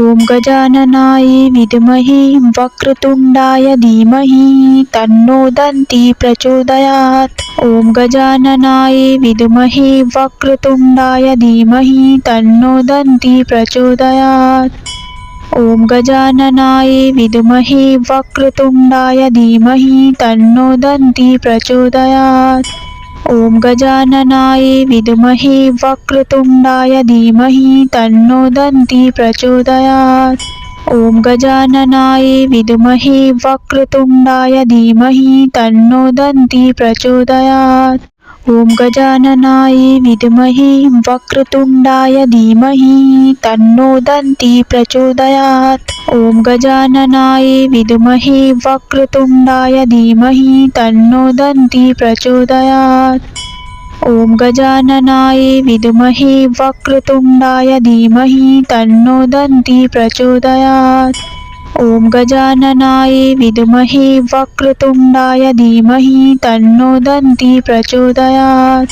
ॐ गजाननाय विद्महे वक्रतुण्डाय धीमहि तन्नो दन्ति प्रचोदयात्। ॐ गजाननाय विद्महे वक्रतुण्डाय धीमहि तन्नो दन्ति प्रचोदयात्। ॐ गजाननाय विद्महे वक्रतुण्डाय धीमहि तन्नो दन्ति प्रचोदयात्। ॐ गजाननाय विद्महे वक्रतुण्डाय धीमहि तन्नो दन्ति प्रचोदयात्। ॐ गजाननाय विद्महे वक्रतुण्डाय धीमहि तन्नो दन्ति प्रचोदयात्। ॐ गजाननाय विद्महे वक्रतुण्डाय धीमहि तन्नो दन्ति प्रचोदयात्। ॐ गजाननाय विद्महे वक्रतुण्डाय धीमहि तन्नो दन्ति प्रचोदयात्। ॐ गजाननाय विद्महे वक्रतुण्डाय धीमहि तन्नो दन्ति प्रचोदयात्। ॐ गजाननाय विद्महे वक्रतुण्डाय धीमहि तन्नो दन्ति प्रचोदयात्।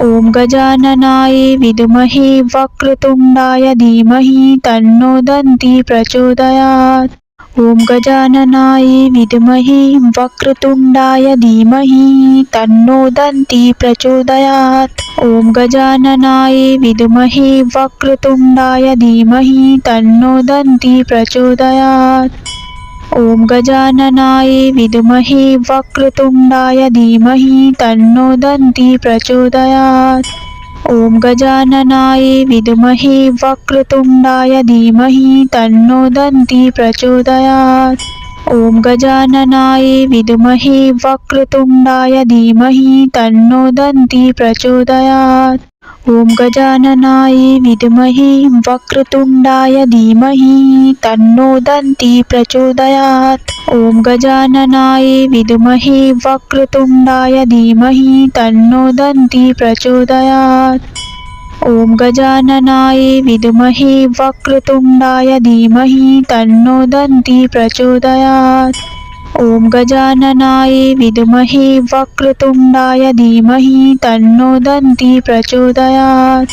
ॐ गजाननाय विद्महे वक्रतुण्डाय धीमहि तन्नो दन्ति प्रचोदयात्। ॐ गजाननाय विद्महे वक्रतुण्डाय धीमहि तन्नो दन्ति प्रचोदयात्। ॐ गजाननाय विद्महे वक्रतुण्डाय धीमहि तन्नो दन्ति प्रचोदयात्। ॐ गजाननाय विद्महे वक्रतुण्डाय धीमहि तन्नो दन्ति प्रचोदयात्। ॐ गजाननाय विद्महे वक्रतुण्डाय धीमहि तन्नो दन्ति प्रचोदयात्। ॐ गजाननाय विद्महे वक्रतुण्डाय धीमहि तन्नो दन्ति प्रचोदयात्। ॐ गजाननाय विद्महे वक्रतुण्डाय धीमहि तन्नो दन्ति प्रचोदयात्। ॐ गजाननाय विद्महे वक्रतुण्डाय धीमहि तन्नो दन्ति प्रचोदयात्। ॐ गजाननाय विद्महे वक्रतुण्डाय धीमहि तन्नो दन्ति प्रचोदयात्। ॐ गजाननाय विद्महे वक्रतुण्डाय धीमहि तन्नो दन्ति प्रचोदयात्। ॐ गजाननाय विद्महे वक्रतुण्डाय धीमहि तन्नो दन्ति प्रचोदयात्।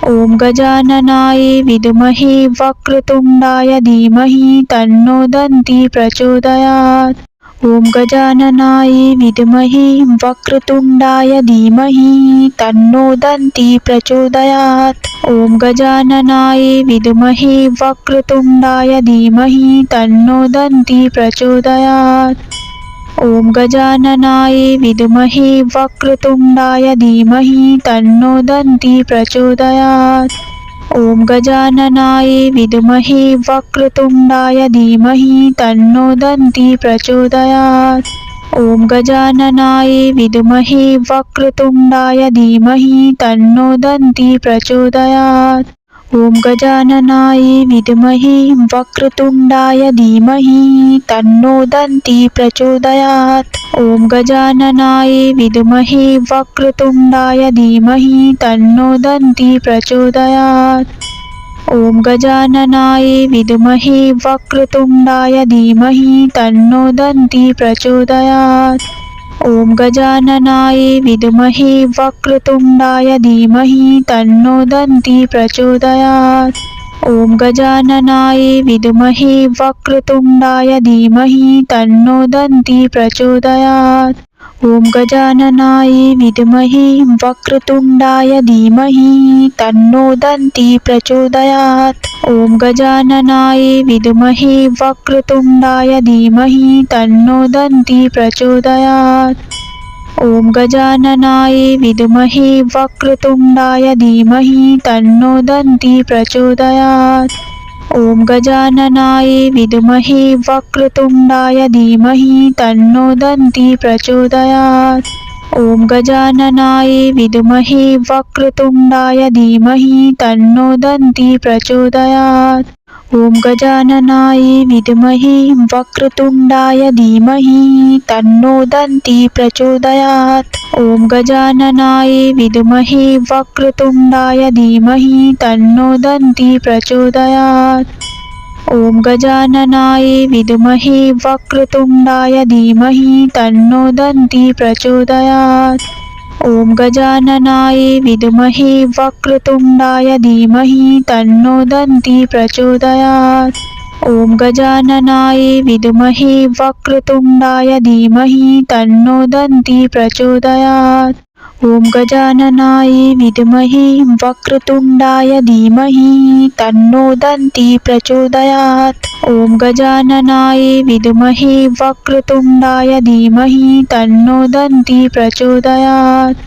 ॐ गजाननाय विद्महे वक्रतुण्डाय धीमहि तन्नो दन्ति प्रचोदयात्। ॐ गजाननाय विद्महे वक्रतुण्डाय धीमहि तन्नो दन्ति प्रचोदयात्। ॐ गजाननाय विद्महे वक्रतुण्डाय धीमहि तन्नो दन्ति प्रचोदयात्। ॐ गजाननाय विद्महे वक्रतुण्डाय धीमहि तन्नो दन्ति प्रचोदयात्। ॐ गजाननाय विद्महे वक्रतुण्डाय धीमहि तन्नो दन्ति प्रचोदयात्। ॐ गजाननाय विद्महे वक्रतुण्डाय धीमहि तन्नो दन्ति प्रचोदयात्। ॐ गजाननाय विद्महे वक्रतुण्डाय धीमहि तन्नो दन्ति प्रचोदयात्। ॐ गजाननाय विद्महे वक्रतुण्डाय धीमहि तन्नो दन्ति प्रचोदयात्। ॐ गजाननाय विद्महे वक्रतुण्डाय धीमहि तन्नो दन्ति प्रचोदयात्। ॐ गजाननाय विद्महे वक्रतुण्डाय धीमहि तन्नो दन्ति प्रचोदयात्। ॐ गजाननाय विद्महे वक्रतुण्डाय धीमहि तन्नो दन्ति प्रचोदयात्। ॐ गजाननाय विद्महे वक्रतुण्डाय धीमहि तन्नो दन्ति प्रचोदयात्। ॐ गजाननाय विद्महे वक्रतुण्डाय धीमहि तन्नो दन्ति प्रचोदयात्। ॐ गजाननाय विद्महे वक्रतुण्डाय धीमहि तन्नो दन्ति प्रचोदयात्। ॐ गजाननाय विद्महे वक्रतुण्डाय धीमहि तन्नो दन्ति प्रचोदयात्। ॐ गजाननाय विद्महे वक्रतुण्डाय धीमहि तन्नो दन्ति प्रचोदयात्। ॐ गजाननाय विद्महे वक्रतुण्डाय धीमहि तन्नो दन्ति प्रचोदयात्। ॐ गजाननाय विद्महे वक्रतुण्डाय धीमहि तन्नो दन्ति प्रचोदयात्। ॐ गजाननाय विद्महे वक्रतुण्डाय धीमहि तन्नो दन्ती प्रचोदयात्। ॐ गजाननाय विद्महे वक्रतुण्डाय धीमहि तन्नो दन्ती प्रचोदयात्। ॐ गजाननाय विद्महे वक्रतुण्डाय धीमहि तन्नो दन्ती प्रचोदयात्। ॐ गजाननाय विद्महे वक्रतुण्डाय धीमहि तन्नो दन्ती प्रचोदयात्।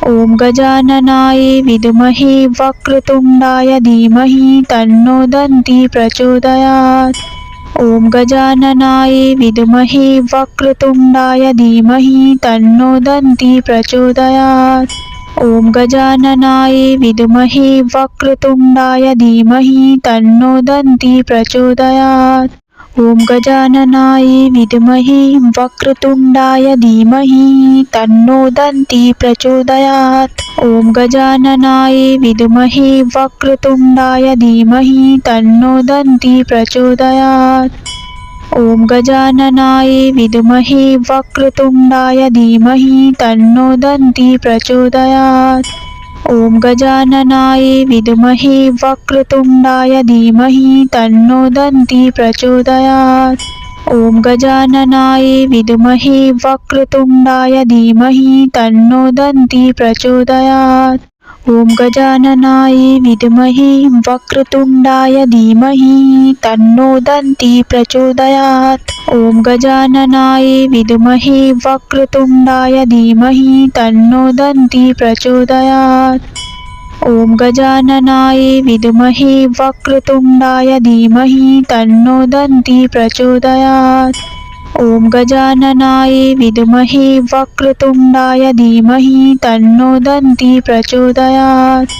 ॐ गजाननाय विद्महे वक्रतुण्डाय धीमहि तन्नो दन्ती प्रचोदयात्। ॐ गजाननाय विद्महे वक्रतुण्डाय धीमहि तन्नो दन्ती प्रचोदयात्। ॐ गजाननाय विद्महे वक्रतुण्डाय धीमहि तन्नो दन्ती प्रचोदयात्। ॐ गजाननाय विद्महे वक्रतुण्डाय धीमहि तन्नो दन्ती प्रचोदयात्। ॐ गजाननाय विद्महे वक्रतुण्डाय धीमहि तन्नो दन्ती प्रचोदयात्। ॐ गजाननाय विद्महे वक्रतुण्डाय धीमहि तन्नो दन्ती प्रचोदयात्। ॐ गजाननाय विद्महे वक्रतुण्डाय धीमहि तन्नो दन्ती प्रचोदयात्। ॐ गजाननाय विद्महे वक्रतुण्डाय धीमहि तन्नो दन्ती प्रचोदयात्। ॐ गजाननाय विद्महे वक्रतुण्डाय धीमहि तन्नो दन्ती प्रचोदयात्। ॐ गजाननाय विद्महे वक्रतुण्डाय धीमहि तन्नो दन्ती प्रचोदयात्। ॐ गजाननाय विद्महे वक्रतुण्डाय धीमहि तन्नो दन्ती प्रचोदयात्। ॐ गजाननाय विद्महे वक्रतुण्डाय धीमहि तन्नो दन्ती प्रचोदयात्।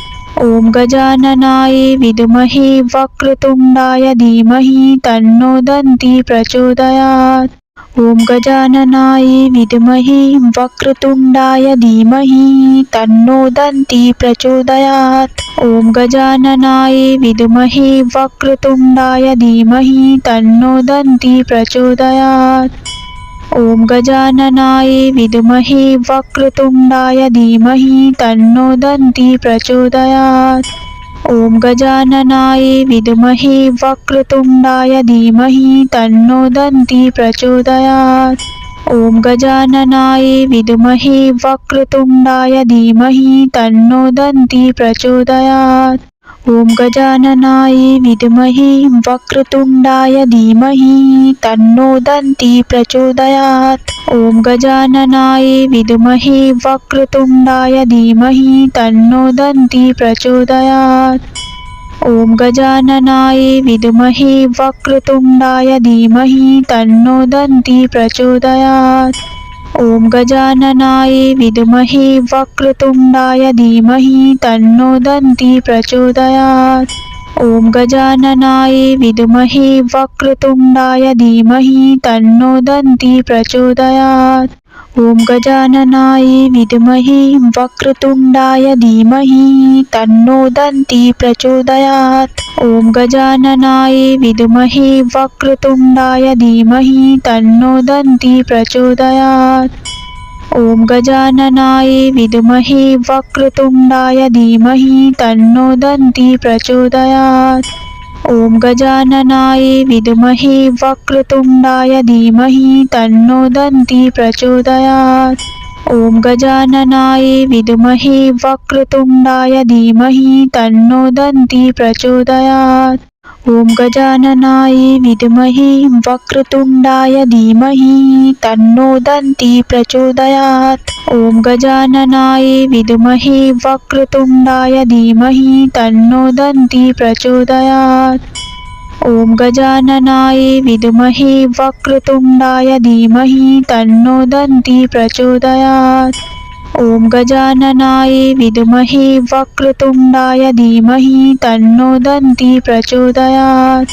ॐ गजाननाय विद्महे वक्रतुण्डाय धीमहि तन्नो दन्ती प्रचोदयात्। ॐ गजाननाय विद्महे वक्रतुण्डाय धीमहि तन्नो दन्ती प्रचोदयात्। ॐ गजाननाय विद्महे वक्रतुण्डाय धीमहि तन्नो दन्ती प्रचोदयात्। ॐ गजाननाय विद्महे वक्रतुण्डाय धीमहि तन्नो दन्ती प्रचोदयात्। ॐ गजाननाय विद्महे वक्रतुण्डाय धीमहि तन्नो दन्ती प्रचोदयात्। ॐ गजाननाय विद्महे वक्रतुण्डाय धीमहि तन्नो दन्ती प्रचोदयात्। ॐ गजाननाय विद्महे वक्रतुण्डाय धीमहि तन्नो दन्ती प्रचोदयात्। ॐ गजाननाय विद्महे वक्रतुण्डाय धीमहि तन्नो दन्ती प्रचोदयात्। ॐ गजाननाय विद्महे वक्रतुण्डाय धीमहि तन्नो दन्ती प्रचोदयात्। ॐ गजाननाय विद्महे वक्रतुण्डाय धीमहि तन्नो दन्ती प्रचोदयात्। ॐ गजाननाय विद्महे वक्रतुण्डाय धीमहि तन्नो दन्ती प्रचोदयात्। ॐ गजाननाय विद्महे वक्रतुण्डाय धीमहि तन्नो दन्ती प्रचोदयात्। ॐ गजाननाय विद्महे वक्रतुण्डाय धीमहि तन्नो दन्ती प्रचोदयात्। ॐ गजाननाय विद्महे वक्रतुण्डाय धीमहि तन्नो दन्ती प्रचोदयात्। ॐ गजाननाय विद्महे वक्रतुण्डाय धीमहि तन्नो दन्ती प्रचोदयात्। ॐ गजाननाय विद्महे वक्रतुण्डाय धीमहि तन्नो दन्ती प्रचोदयात्। ॐ गजाननाय विद्महे वक्रतुण्डाय धीमहि तन्नो दन्ती प्रचोदयात्। ॐ गजाननाय विद्महे वक्रतुण्डाय धीमहि तन्नो दन्ती प्रचोदयात्। ॐ गजाननाय विद्महे वक्रतुण्डाय धीमहि तन्नो दन्ती प्रचोदयात्। ॐ गजाननाय विद्महे वक्रतुण्डाय धीमहि तन्नो दन्ती प्रचोदयात्।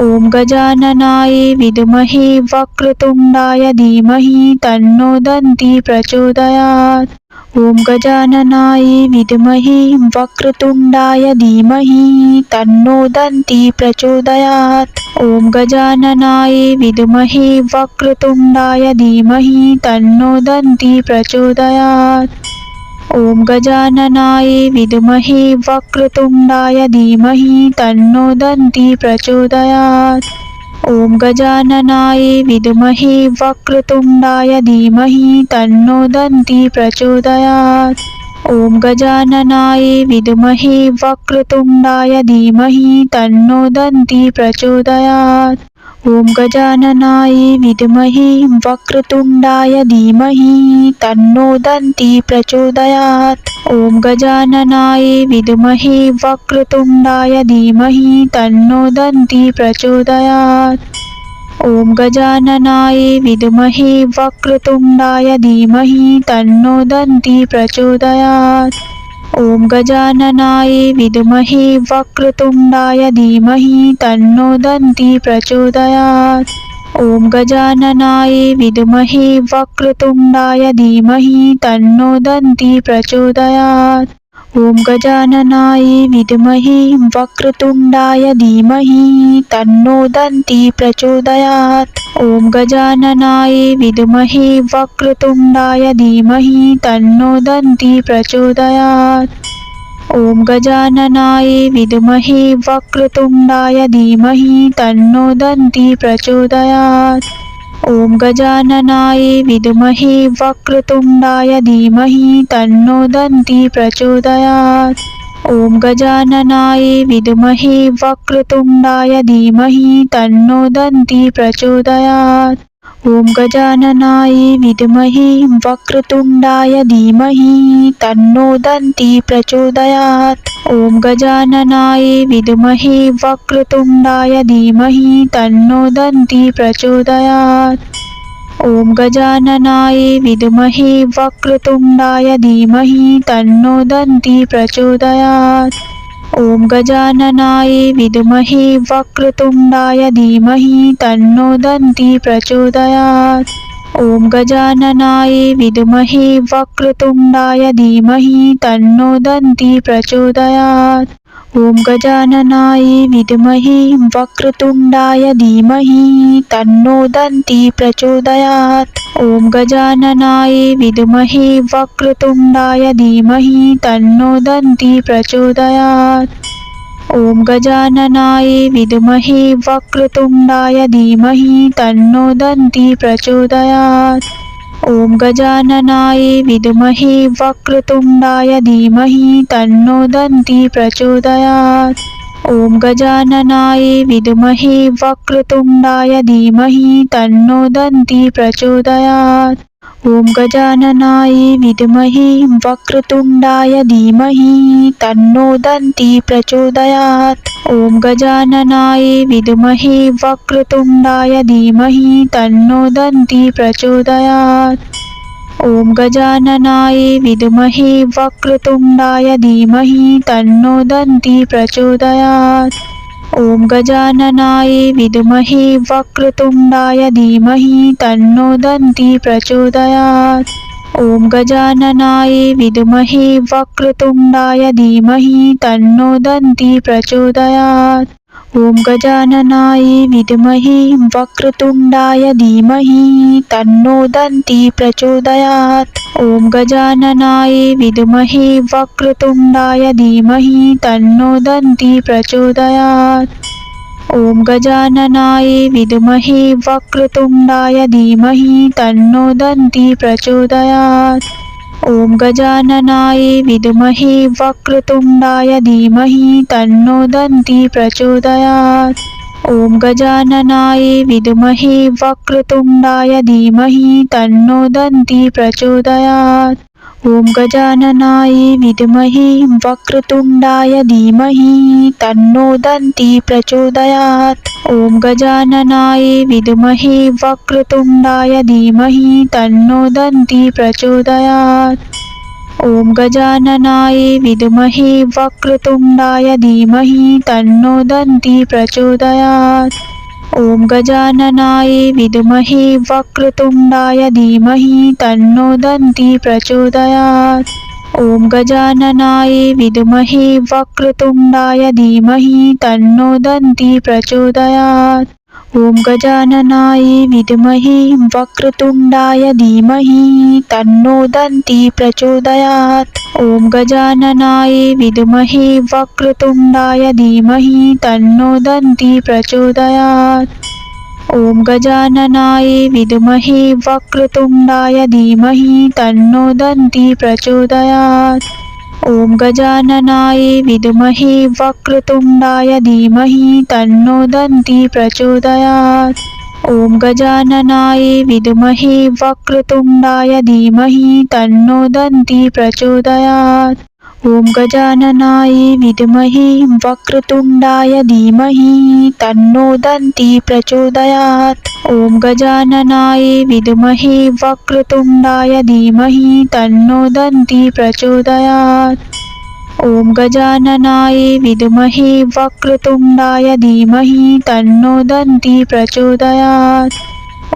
ॐ गजाननाय विद्महे वक्रतुण्डाय धीमहि तन्नो दन्ती प्रचोदयात्। ॐ गजाननाय विद्महे वक्रतुण्डाय धीमहि तन्नो दन्ती प्रचोदयात्। ॐ गजाननाय विद्महे वक्रतुण्डाय धीमहि तन्नो दन्ती प्रचोदयात्। ॐ गजाननाय विद्महे वक्रतुण्डाय धीमहि तन्नो दन्ती प्रचोदयात्। ॐ गजाननाय विद्महे वक्रतुण्डाय धीमहि तन्नो दन्ती प्रचोदयात्। ॐ गजाननाय विद्महे वक्रतुण्डाय धीमहि तन्नो दन्ती प्रचोदयात्। ॐ गजाननाय विद्महे वक्रतुण्डाय धीमहि तन्नो दन्ती प्रचोदयात्। ॐ गजाननाय विद्महे वक्रतुण्डाय धीमहि तन्नो दन्ती प्रचोदयात्। ॐ गजाननाय विद्महे वक्रतुण्डाय धीमहि तन्नो दन्ती प्रचोदयात्। ॐ गजाननाय विद्महे वक्रतुण्डाय धीमहि तन्नो दन्ती प्रचोदयात्। ॐ गजाननाय विद्महे वक्रतुण्डाय धीमहि तन्नो दन्ती प्रचोदयात्। ॐ गजाननाय विद्महे वक्रतुण्डाय धीमहि तन्नो दन्ती प्रचोदयात्। ॐ गजाननाय विद्महे वक्रतुण्डाय धीमहि तन्नो दन्ती प्रचोदयात्। ॐ गजाननाय विद्महे वक्रतुण्डाय धीमहि तन्नो दन्ती प्रचोदयात्। ॐ गजाननाय विद्महे वक्रतुण्डाय धीमहि तन्नो दन्ती प्रचोदयात्। ॐ गजाननाय विद्महे वक्रतुण्डाय धीमहि तन्नो दन्ती प्रचोदयात्। ॐ गजाननाय विद्महे वक्रतुण्डाय धीमहि तन्नो दन्ती प्रचोदयात्। ॐ गजाननाय विद्महे वक्रतुण्डाय धीमहि तन्नो दन्ती प्रचोदयात्। ॐ गजाननाय विद्महे वक्रतुण्डाय धीमहि तन्नो दन्ती प्रचोदयात्। ॐ गजाननाय विद्महे वक्रतुण्डाय धीमहि तन्नो दन्ती प्रचोदयात्। ॐ गजाननाय विद्महे वक्रतुण्डाय धीमहि तन्नो दन्ती प्रचोदयात्। ॐ गजाननाय विद्महे वक्रतुण्डाय धीमहि तन्नो दन्ती प्रचोदयात्। ॐ गजाननाय विद्महे वक्रतुण्डाय धीमहि तन्नो दन्ती प्रचोदयात्। ॐ गजाननाय विद्महे वक्रतुण्डाय धीमहि तन्नो दन्ती प्रचोदयात्। ॐ गजाननाय विद्महे वक्रतुण्डाय धीमहि तन्नो दन्ती प्रचोदयात्। ॐ गजाननाय विद्महे वक्रतुण्डाय धीमहि तन्नो दन्ती प्रचोदयात्। ॐ गजाननाय विद्महे वक्रतुण्डाय धीमहि तन्नो दन्ती प्रचोदयात्। ॐ गजाननाय विद्महे वक्रतुण्डाय धीमहि तन्नो दन्ती प्रचोदयात्। ॐ गजाननाय विद्महे वक्रतुण्डाय धीमहि तन्नो दन्ती प्रचोदयात्। ॐ गजाननाय विद्महे वक्रतुण्डाय धीमहि तन्नो दन्ती प्रचोदयात्। ॐ गजाननाय विद्महे वक्रतुण्डाय धीमहि तन्नो दन्ती प्रचोदयात्। ॐ गजाननाय विद्महे वक्रतुण्डाय धीमहि तन्नो दन्ती प्रचोदयात्। ॐ गजाननाय विद्महे वक्रतुण्डाय धीमहि तन्नो दन्ती प्रचोदयात्। ॐ गजाननाय विद्महे वक्रतुण्डाय धीमहि तन्नो दन्ती प्रचोदयात्। ॐ गजाननाय विद्महे वक्रतुण्डाय धीमहि तन्नो दन्ती प्रचोदयात्। ॐ गजाननाय विद्महे वक्रतुण्डाय धीमहि तन्नो दन्ती प्रचोदयात्। ॐ गजाननाय विद्महे वक्रतुण्डाय धीमहि तन्नो दन्ती प्रचोदयात्। ॐ गजाननाय विद्महे वक्रतुण्डाय धीमहि तन्नो दन्ती प्रचोदयात्। ॐ गजाननाय विद्महे वक्रतुण्डाय धीमहि तन्नो दन्ती प्रचोदयात्। ॐ गजाननाय विद्महे वक्रतुण्डाय धीमहि तन्नो दन्ती प्रचोदयात्। ॐ गजाननाय विद्महे वक्रतुण्डाय धीमहि तन्नो दन्ती प्रचोदयात्। ॐ गजाननाय विद्महे वक्रतुण्डाय धीमहि तन्नो दन्ती प्रचोदयात्। ॐ गजाननाय विद्महे वक्रतुण्डाय धीमहि तन्नो दन्ती प्रचोदयात्। ॐ गजाननाय विद्महे वक्रतुण्डाय धीमहि तन्नो दन्ती प्रचोदयात्। ॐ गजाननाय विद्महे वक्रतुण्डाय धीमहि तन्नो दन्ती प्रचोदयात्। ॐ गजाननाय विद्महे वक्रतुण्डाय धीमहि तन्नो दन्ती प्रचोदयात्। ॐ गजाननाय विद्महे वक्रतुण्डाय धीमहि तन्नो दन्ती प्रचोदयात्। ॐ गजाननाय विद्महे वक्रतुण्डाय धीमहि तन्नो दन्ती प्रचोदयात्। ॐ गजाननाय विद्महे वक्रतुण्डाय धीमहि तन्नो दन्ती प्रचोदयात्।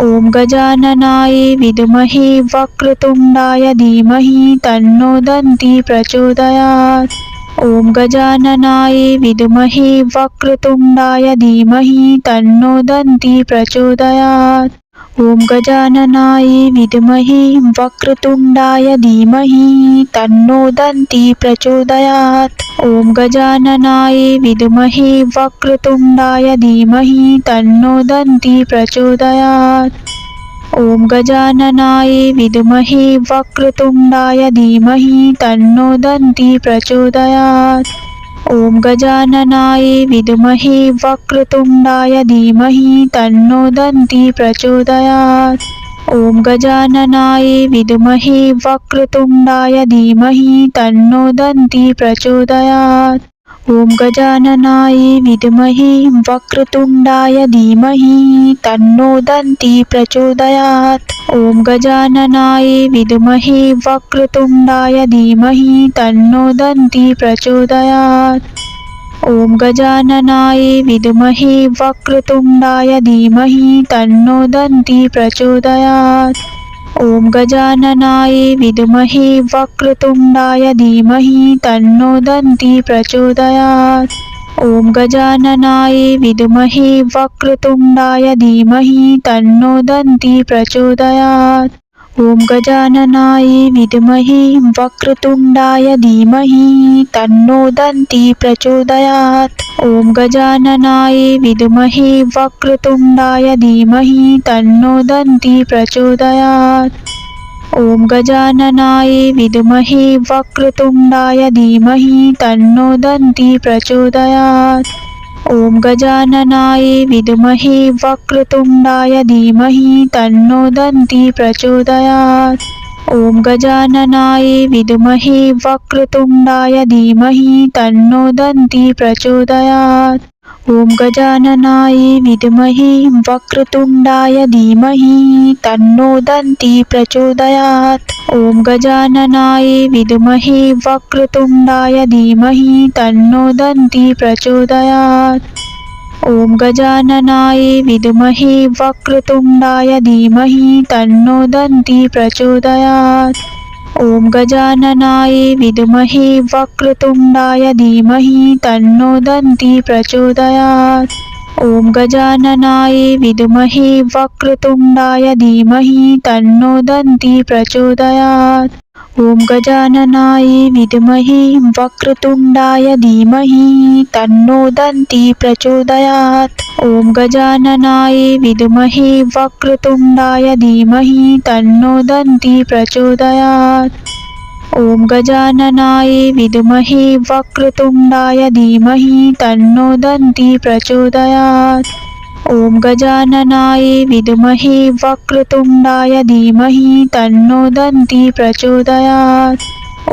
ॐ गजाननाय विद्महे वक्रतुण्डाय धीमहि तन्नो दन्ती प्रचोदयात्। ॐ गजाननाय विद्महे वक्रतुण्डाय धीमहि तन्नो दन्ती प्रचोदयात्। ॐ गजाननाय विद्महे वक्रतुण्डाय धीमहि तन्नो दन्ती प्रचोदयात्। ॐ गजाननाय विद्महे वक्रतुण्डाय धीमहि तन्नो दन्ती प्रचोदयात्। ॐ गजाननाय विद्महे वक्रतुण्डाय धीमहि तन्नो दन्ती प्रचोदयात्। ॐ गजाननाय विद्महे वक्रतुण्डाय धीमहि तन्नो दन्ती प्रचोदयात्। ॐ गजाननाय विद्महे वक्रतुण्डाय धीमहि तन्नो दन्ती प्रचोदयात्। ॐ गजाननाय विद्महे वक्रतुण्डाय धीमहि तन्नो दन्ती प्रचोदयात्। ॐ गजाननाय विद्महे वक्रतुण्डाय धीमहि तन्नो दन्ती प्रचोदयात्। ॐ गजाननाय विद्महे वक्रतुण्डाय धीमहि तन्नो दन्ती प्रचोदयात्। ॐ गजाननाय विद्महे वक्रतुण्डाय धीमहि तन्नो दन्ती प्रचोदयात्। ॐ गजाननाय विद्महे वक्रतुण्डाय धीमहि तन्नो दन्ती प्रचोदयात्। ॐ गजाननाय विद्महे वक्रतुण्डाय धीमहि तन्नो दन्ती प्रचोदयात्। ॐ गजाननाय विद्महे वक्रतुण्डाय धीमहि तन्नो दन्ती प्रचोदयात्। ॐ गजाननाय विद्महे वक्रतुण्डाय धीमहि तन्नो दन्ती प्रचोदयात्। ॐ गजाननाय विद्महे वक्रतुण्डाय धीमहि तन्नो दन्ती प्रचोदयात्। ॐ गजाननाय विद्महे वक्रतुण्डाय धीमहि तन्नो दन्ती प्रचोदयात्। ॐ गजाननाय विद्महे वक्रतुण्डाय धीमहि तन्नो दन्ती प्रचोदयात्। ॐ गजाननाय विद्महे वक्रतुण्डाय धीमहि तन्नो दन्ती प्रचोदयात्। ॐ गजाननाय विद्महे वक्रतुण्डाय धीमहि तन्नो दन्ती प्रचोदयात्। ॐ गजाननाय विद्महे वक्रतुण्डाय धीमहि तन्नो दन्ती प्रचोदयात्। ॐ गजाननाय विद्महे वक्रतुण्डाय धीमहि तन्नो दन्ती प्रचोदयात्। ॐ गजाननाय विद्महे वक्रतुण्डाय धीमहि तन्नो दन्ती प्रचोदयात्। ॐ गजाननाय विद्महे वक्रतुण्डाय धीमहि तन्नो दन्ती प्रचोदयात्। ॐ गजाननाय विद्महे वक्रतुण्डाय धीमहि तन्नो दन्ती प्रचोदयात्। ॐ गजाननाय विद्महे वक्रतुण्डाय धीमहि तन्नो दन्ती प्रचोदयात्।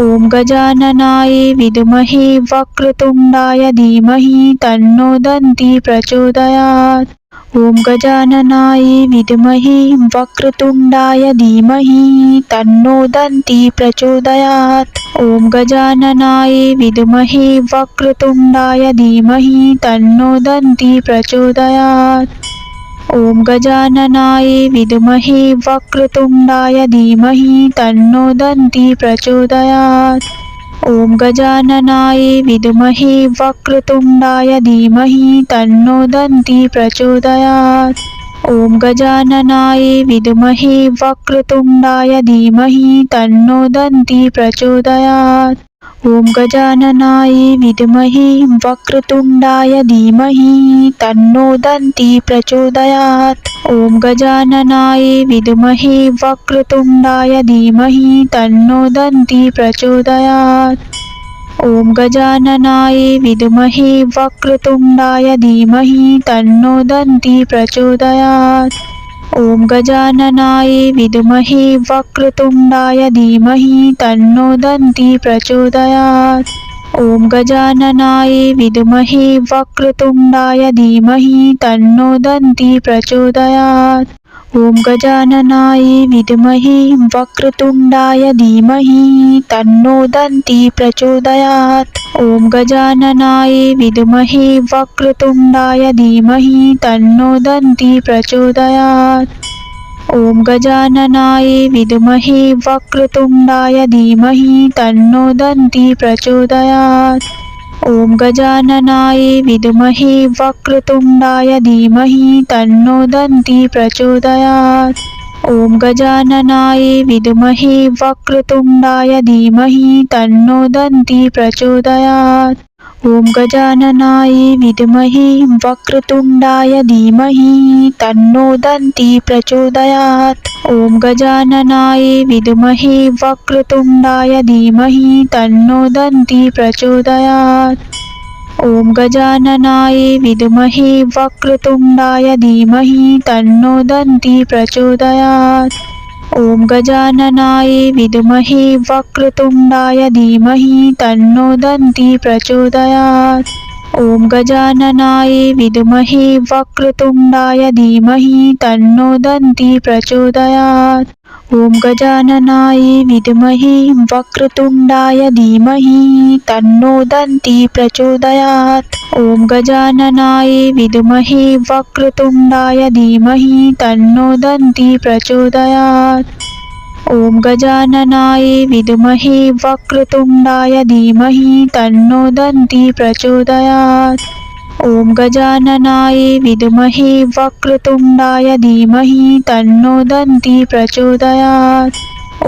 ॐ गजाननाय विद्महे वक्रतुण्डाय धीमहि तन्नो दन्ती प्रचोदयात्। ॐ गजाननाय विद्महे वक्रतुण्डाय धीमहि तन्नो दन्ती प्रचोदयात्। ॐ गजाननाय विद्महे वक्रतुण्डाय धीमहि तन्नो दन्ती प्रचोदयात्। ॐ गजाननाय विद्महे वक्रतुण्डाय धीमहि तन्नो दन्ती प्रचोदयात्। ॐ गजाननाय विद्महे वक्रतुण्डाय धीमहि तन्नो दन्ती प्रचोदयात्। ॐ गजाननाय विद्महे वक्रतुण्डाय धीमहि तन्नो दन्ती प्रचोदयात्। ॐ गजाननाय विद्महे वक्रतुण्डाय धीमहि तन्नो दन्ती प्रचोदयात्। ॐ गजाननाय विद्महे वक्रतुण्डाय धीमहि तन्नो दन्ती प्रचोदयात्। ॐ गजाननाय विद्महे वक्रतुण्डाय धीमहि तन्नो दन्ती प्रचोदयात्। ॐ गजाननाय विद्महे वक्रतुण्डाय धीमहि तन्नो दन्ती प्रचोदयात्। ॐ गजाननाय विद्महे वक्रतुण्डाय धीमहि तन्नो दन्ती प्रचोदयात्। ॐ गजाननाय विद्महे वक्रतुण्डाय धीमहि तन्नो दन्ती प्रचोदयात्। ॐ गजाननाय विद्महे वक्रतुण्डाय धीमहि तन्नो दन्ती प्रचोदयात्। ॐ गजाननाय विद्महे वक्रतुण्डाय धीमहि तन्नो दन्ती प्रचोदयात्। ॐ गजाननाय विद्महे वक्रतुण्डाय धीमहि तन्नो दन्ती प्रचोदयात्। ॐ गजाननाय विद्महे वक्रतुण्डाय धीमहि तन्नो दन्ती प्रचोदयात्। ॐ गजाननाय विद्महे वक्रतुण्डाय धीमहि तन्नो दन्ती प्रचोदयात्। ॐ गजाननाय विद्महे वक्रतुण्डाय धीमहि तन्नो दन्ती प्रचोदयात्। ॐ गजाननाय विद्महे वक्रतुण्डाय धीमहि तन्नो दन्ती प्रचोदयात्। ॐ गजाननाय विद्महे वक्रतुण्डाय धीमहि तन्नो दन्ती प्रचोदयात्। ॐ गजाननाय विद्महे वक्रतुण्डाय धीमहि तन्नो दन्ती प्रचोदयात्। ॐ गजाननाय विद्महे वक्रतुण्डाय धीमहि तन्नो दन्ती प्रचोदयात्। ॐ गजाननाय विद्महे वक्रतुण्डाय धीमहि तन्नो दन्ती प्रचोदयात्। ॐ गजाननाय विद्महे वक्रतुण्डाय धीमहि तन्नो दन्ती प्रचोदयात्। ॐ गजाननाय विद्महे वक्रतुण्डाय धीमहि तन्नो दन्ती प्रचोदयात्। ॐ गजाननाय विद्महे वक्रतुण्डाय धीमहि तन्नो दन्ती प्रचोदयात्।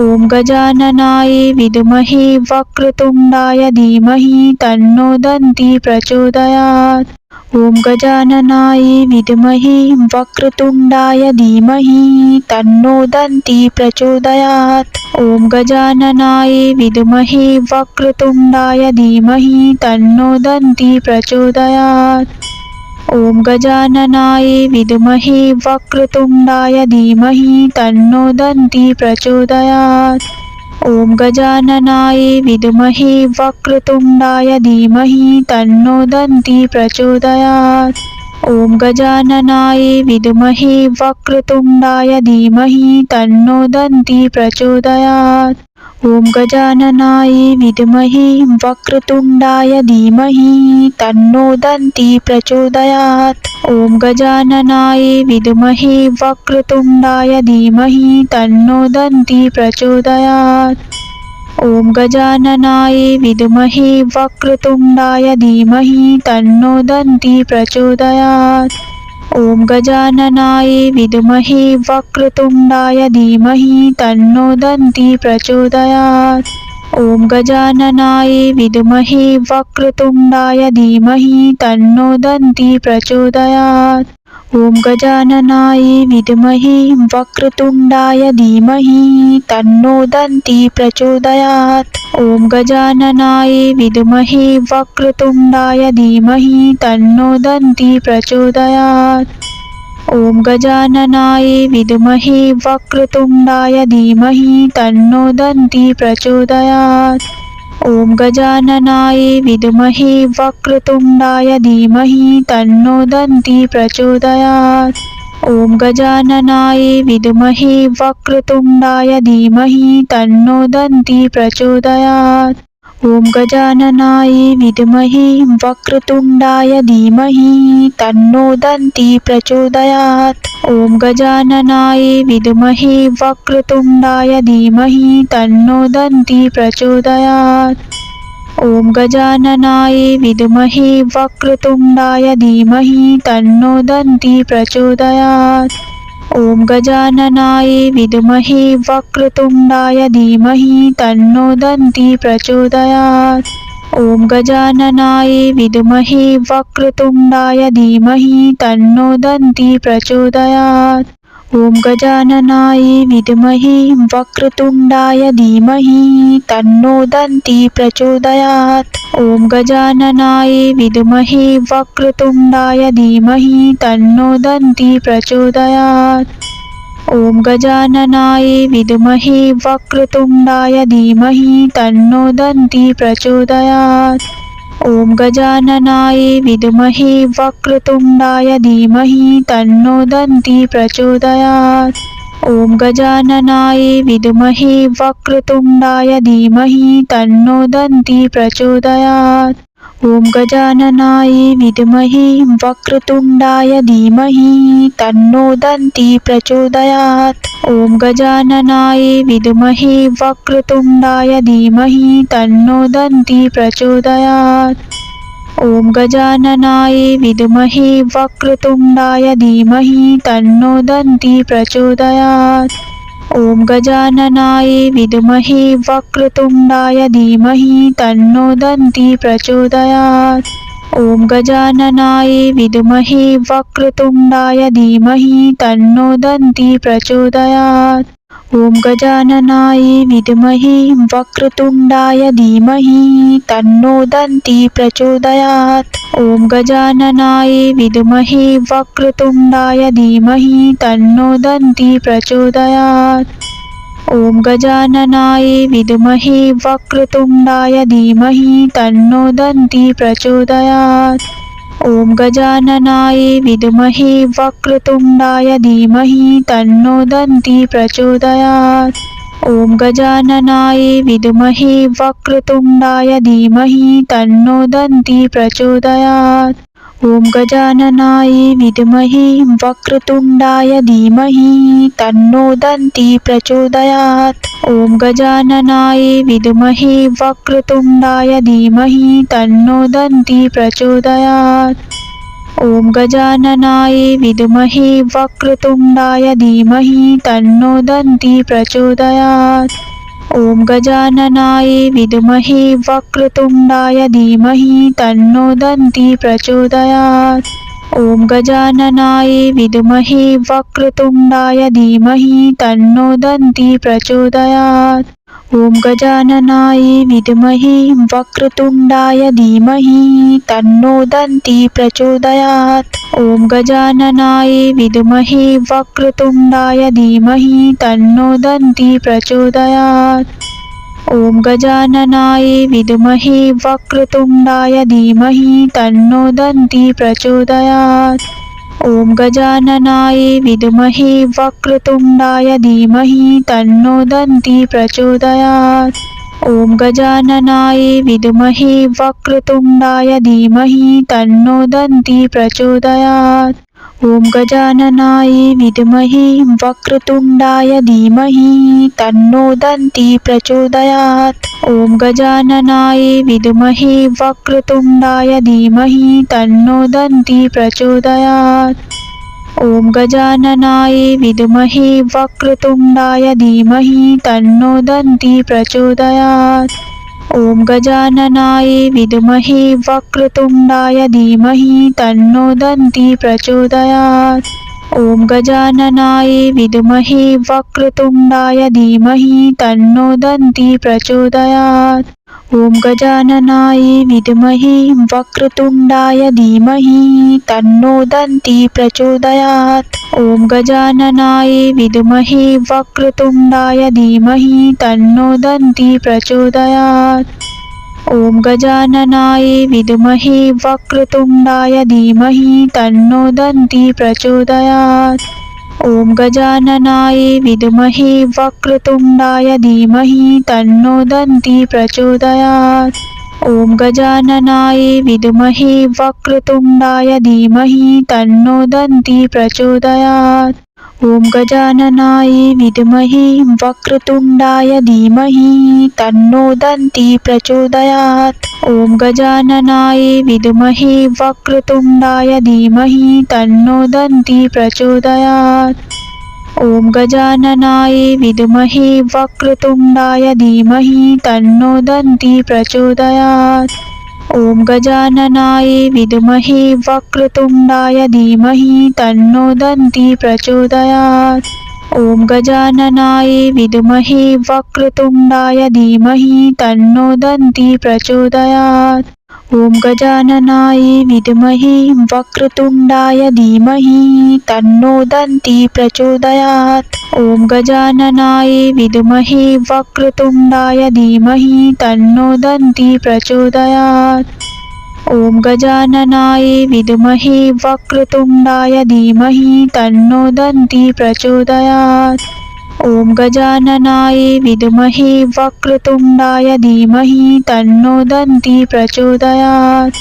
ॐ गजाननाय विद्महे वक्रतुण्डाय धीमहि तन्नो दन्ती प्रचोदयात्। ॐ गजाननाय विद्महे वक्रतुण्डाय धीमहि तन्नो दन्ती प्रचोदयात्। ॐ गजाननाय विद्महे वक्रतुण्डाय धीमहि तन्नो दन्ती प्रचोदयात्। ॐ गजाननाय विद्महे वक्रतुण्डाय धीमहि तन्नो दन्ती प्रचोदयात्। ॐ गजाननाय विद्महे वक्रतुण्डाय धीमहि तन्नो दन्ती प्रचोदयात्। ॐ गजाननाय विद्महे वक्रतुण्डाय धीमहि तन्नो दन्ती प्रचोदयात्। ॐ गजाननाय विद्महे वक्रतुण्डाय धीमहि तन्नो दन्ती प्रचोदयात्। ॐ गजाननाय विद्महे वक्रतुण्डाय धीमहि तन्नो दन्ती प्रचोदयात्। ॐ गजाननाय विद्महे वक्रतुण्डाय धीमहि तन्नो दन्ती प्रचोदयात्। ॐ गजाननाय विद्महे वक्रतुण्डाय धीमहि तन्नो दन्ती प्रचोदयात्। ॐ गजाननाय विद्महे वक्रतुण्डाय धीमहि तन्नो दन्ती प्रचोदयात्। ॐ गजाननाय विद्महे वक्रतुण्डाय धीमहि तन्नो दन्ती प्रचोदयात्। ॐ गजाननाय विद्महे वक्रतुण्डाय धीमहि तन्नो दन्ती प्रचोदयात्। ॐ गजाननाय विद्महे वक्रतुण्डाय धीमहि तन्नो दन्ती प्रचोदयात्। ॐ गजाननाय विद्महे वक्रतुण्डाय धीमहि तन्नो दन्ती प्रचोदयात्। ॐ गजाननाय विद्महे वक्रतुण्डाय धीमहि तन्नो दन्ती प्रचोदयात्। ॐ गजाननाय विद्महे वक्रतुण्डाय धीमहि तन्नो दन्ती प्रचोदयात्। ॐ गजाननाय विद्महे वक्रतुण्डाय धीमहि तन्नो दन्ती प्रचोदयात्। ॐ गजाननाय विद्महे वक्रतुण्डाय धीमहि तन्नो दन्ती प्रचोदयात्। ॐ गजाननाय विद्महे वक्रतुण्डाय धीमहि तन्नो दन्ती प्रचोदयात्। ॐ गजाननाय विद्महे वक्रतुण्डाय धीमहि तन्नो दन्ती प्रचोदयात्। ॐ गजाननाय विद्महे वक्रतुण्डाय धीमहि तन्नो दन्ती प्रचोदयात्। ॐ गजाननाय विद्महे वक्रतुण्डाय धीमहि तन्नो दन्ती प्रचोदयात्। ॐ गजाननाय विद्महे वक्रतुण्डाय धीमहि तन्नो दन्ती प्रचोदयात्। ॐ गजाननाय विद्महे वक्रतुण्डाय धीमहि तन्नो दन्ती प्रचोदयात्। ॐ गजाननाय विद्महे वक्रतुण्डाय धीमहि तन्नो दन्ती प्रचोदयात्। ॐ गजाननाय विद्महे वक्रतुण्डाय धीमहि तन्नो दन्ती प्रचोदयात्। ॐ गजाननाय विद्महे वक्रतुण्डाय धीमहि तन्नो दन्ती प्रचोदयात्। ॐ गजाननाय विद्महे वक्रतुण्डाय धीमहि तन्नो दन्ती प्रचोदयात्। ॐ गजाननाय विद्महे वक्रतुण्डाय धीमहि तन्नो दन्ती प्रचोदयात्। ॐ गजाननाय विद्महे वक्रतुण्डाय धीमहि तन्नो दन्ती प्रचोदयात्। ॐ गजाननाय विद्महे वक्रतुण्डाय धीमहि तन्नो दन्ती प्रचोदयात्। ॐ गजाननाय विद्महे वक्रतुण्डाय धीमहि तन्नो दन्ती प्रचोदयात्। ॐ गजाननाय विद्महे वक्रतुण्डाय धीमहि तन्नो दन्ती प्रचोदयात्। ॐ गजाननाय विद्महे वक्रतुण्डाय धीमहि तन्नो दन्ती प्रचोदयात्। ॐ गजाननाय विद्महे वक्रतुण्डाय धीमहि तन्नो दन्ती प्रचोदयात्। ॐ गजाननाय विद्महे वक्रतुण्डाय धीमहि तन्नो दन्ती प्रचोदयात्। ॐ गजाननाय विद्महे वक्रतुण्डाय धीमहि तन्नो दन्ती प्रचोदयात्। ॐ गजाननाय विद्महे वक्रतुण्डाय धीमहि तन्नो दन्ती प्रचोदयात्। ॐ गजाननाय विद्महे वक्रतुण्डाय धीमहि तन्नो दन्ती प्रचोदयात्। ॐ गजाननाय विद्महे वक्रतुण्डाय धीमहि तन्नो दन्ती प्रचोदयात्। ॐ गजाननाय विद्महे वक्रतुण्डाय धीमहि तन्नो दन्ती प्रचोदयात्। ॐ गजाननाय विद्महे वक्रतुण्डाय धीमहि तन्नो दन्ती प्रचोदयात्। ॐ गजाननाय विद्महे वक्रतुण्डाय धीमहि तन्नो दन्ती प्रचोदयात्। ॐ गजाननाय विद्महे वक्रतुण्डाय धीमहि तन्नो दन्ती प्रचोदयात्। ॐ गजाननाय विद्महे वक्रतुण्डाय धीमहि तन्नो दन्ती प्रचोदयात्। ॐ गजाननाय विद्महे वक्रतुण्डाय धीमहि तन्नो दन्ती प्रचोदयात्। ॐ गजाननाय विद्महे वक्रतुण्डाय धीमहि तन्नो दन्ती प्रचोदयात्। ॐ गजाननाय विद्महे वक्रतुण्डाय धीमहि तन्नो दन्ती प्रचोदयात्। ॐ गजाननाय विद्महे वक्रतुण्डाय धीमहि तन्नो दन्ती प्रचोदयात्। ॐ गजाननाय विद्महे वक्रतुण्डाय धीमहि तन्नो दन्ती प्रचोदयात्। ॐ गजाननाय विद्महे वक्रतुण्डाय धीमहि तन्नो दन्ती प्रचोदयात्। ॐ गजाननाय विद्महे वक्रतुण्डाय धीमहि तन्नो दन्ती प्रचोदयात्। ॐ गजाननाय विद्महे वक्रतुण्डाय धीमहि तन्नो दन्ती प्रचोदयात्। ॐ गजाननाय विद्महे वक्रतुण्डाय धीमहि तन्नो दन्ती प्रचोदयात्। ॐ गजाननाय विद्महे वक्रतुण्डाय धीमहि तन्नो दन्ती प्रचोदयात्। ॐ गजाननाय विद्महे वक्रतुण्डाय धीमहि तन्नो दन्ती प्रचोदयात्। ॐ गजाननाय विद्महे वक्रतुण्डाय धीमहि तन्नो दन्ती प्रचोदयात्। ॐ गजाननाय विद्महे वक्रतुण्डाय धीमहि तन्नो दन्ती प्रचोदयात्। ॐ गजाननाय विद्महे वक्रतुण्डाय धीमहि तन्नो दन्ती प्रचोदयात्। ॐ गजाननाय विद्महे वक्रतुण्डाय धीमहि तन्नो दन्ती प्रचोदयात्। ॐ गजाननाय विद्महे वक्रतुण्डाय धीमहि तन्नो दन्ती प्रचोदयात्। ॐ गजाननाय विद्महे वक्रतुण्डाय धीमहि तन्नो दन्ती प्रचोदयात्। ॐ गजाननाय विद्महे वक्रतुण्डाय धीमहि तन्नो दन्ती प्रचोदयात्।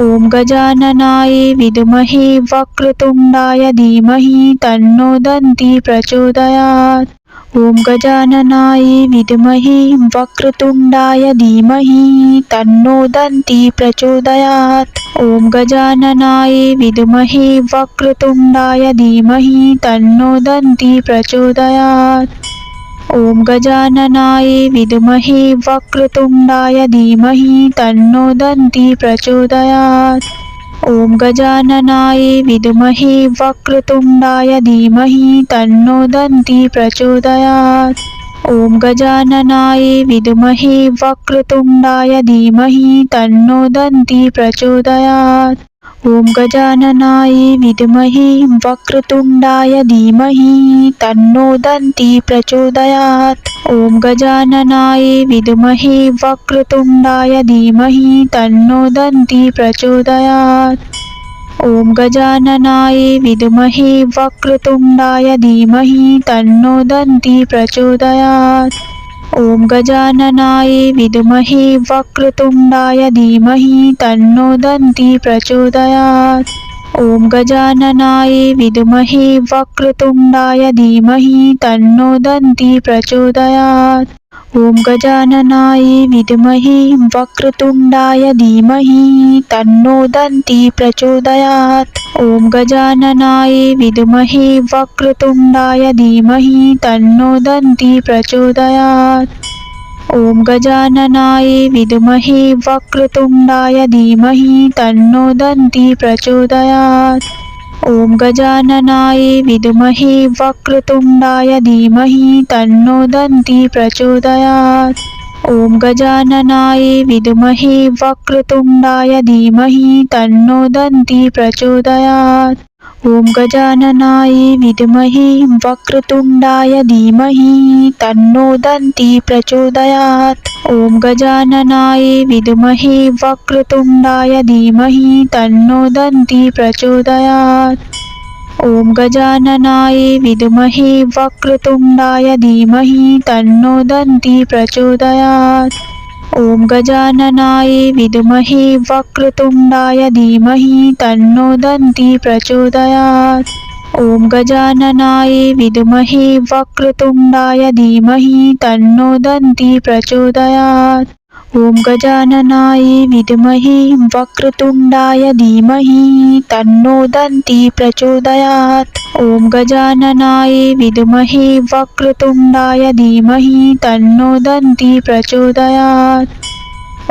ॐ गजाननाय विद्महे वक्रतुण्डाय धीमहि तन्नो दन्ती प्रचोदयात्। ॐ गजाननाय विद्महे वक्रतुण्डाय धीमहि तन्नो दन्ती प्रचोदयात्। ॐ गजाननाय विद्महे वक्रतुण्डाय धीमहि तन्नो दन्ती प्रचोदयात्। ॐ गजाननाय विद्महे वक्रतुण्डाय धीमहि तन्नो दन्ती प्रचोदयात्। ॐ गजाननाय विद्महे वक्रतुण्डाय धीमहि तन्नो दन्ती प्रचोदयात्। ॐ गजाननाय विद्महे वक्रतुण्डाय धीमहि तन्नो दन्ती प्रचोदयात्। ॐ गजाननाय विद्महे वक्रतुण्डाय धीमहि तन्नो दन्ती प्रचोदयात्। ॐ गजाननाय विद्महे वक्रतुण्डाय धीमहि तन्नो दन्ती प्रचोदयात्। ॐ गजाननाय विद्महे वक्रतुण्डाय धीमहि तन्नो दन्ती प्रचोदयात्। ॐ गजाननाय विद्महे वक्रतुण्डाय धीमहि तन्नो दन्ती प्रचोदयात्। ॐ गजाननाय विद्महे वक्रतुण्डाय धीमहि तन्नो दन्ती प्रचोदयात्। ॐ गजाननाय विद्महे वक्रतुण्डाय धीमहि तन्नो दन्ती प्रचोदयात्। ॐ गजाननाय विद्महे वक्रतुण्डाय धीमहि तन्नो दन्ती प्रचोदयात्। ॐ गजाननाय विद्महे वक्रतुण्डाय धीमहि तन्नो दन्ती प्रचोदयात्। ॐ गजाननाय विद्महे वक्रतुण्डाय धीमहि तन्नो दन्ती प्रचोदयात्। ॐ गजाननाय विद्महे वक्रतुण्डाय धीमहि तन्नो दन्ती प्रचोदयात्। ॐ गजाननाय विद्महे वक्रतुण्डाय धीमहि तन्नो दन्ती प्रचोदयात्। ॐ गजाननाय विद्महे वक्रतुण्डाय धीमहि तन्नो दन्ती प्रचोदयात्। ॐ गजाननाय विद्महे वक्रतुण्डाय धीमहि तन्नो दन्ती प्रचोदयात्। ॐ गजाननाय विद्महे वक्रतुण्डाय धीमहि तन्नो दन्ती प्रचोदयात्। ॐ गजाननाय विद्महे वक्रतुण्डाय धीमहि तन्नो दन्ती प्रचोदयात्। ॐ गजाननाय विद्महे वक्रतुण्डाय धीमहि तन्नो दन्ती प्रचोदयात्। ॐ गजाननाय विद्महे वक्रतुण्डाय धीमहि तन्नो दन्ती प्रचोदयात्।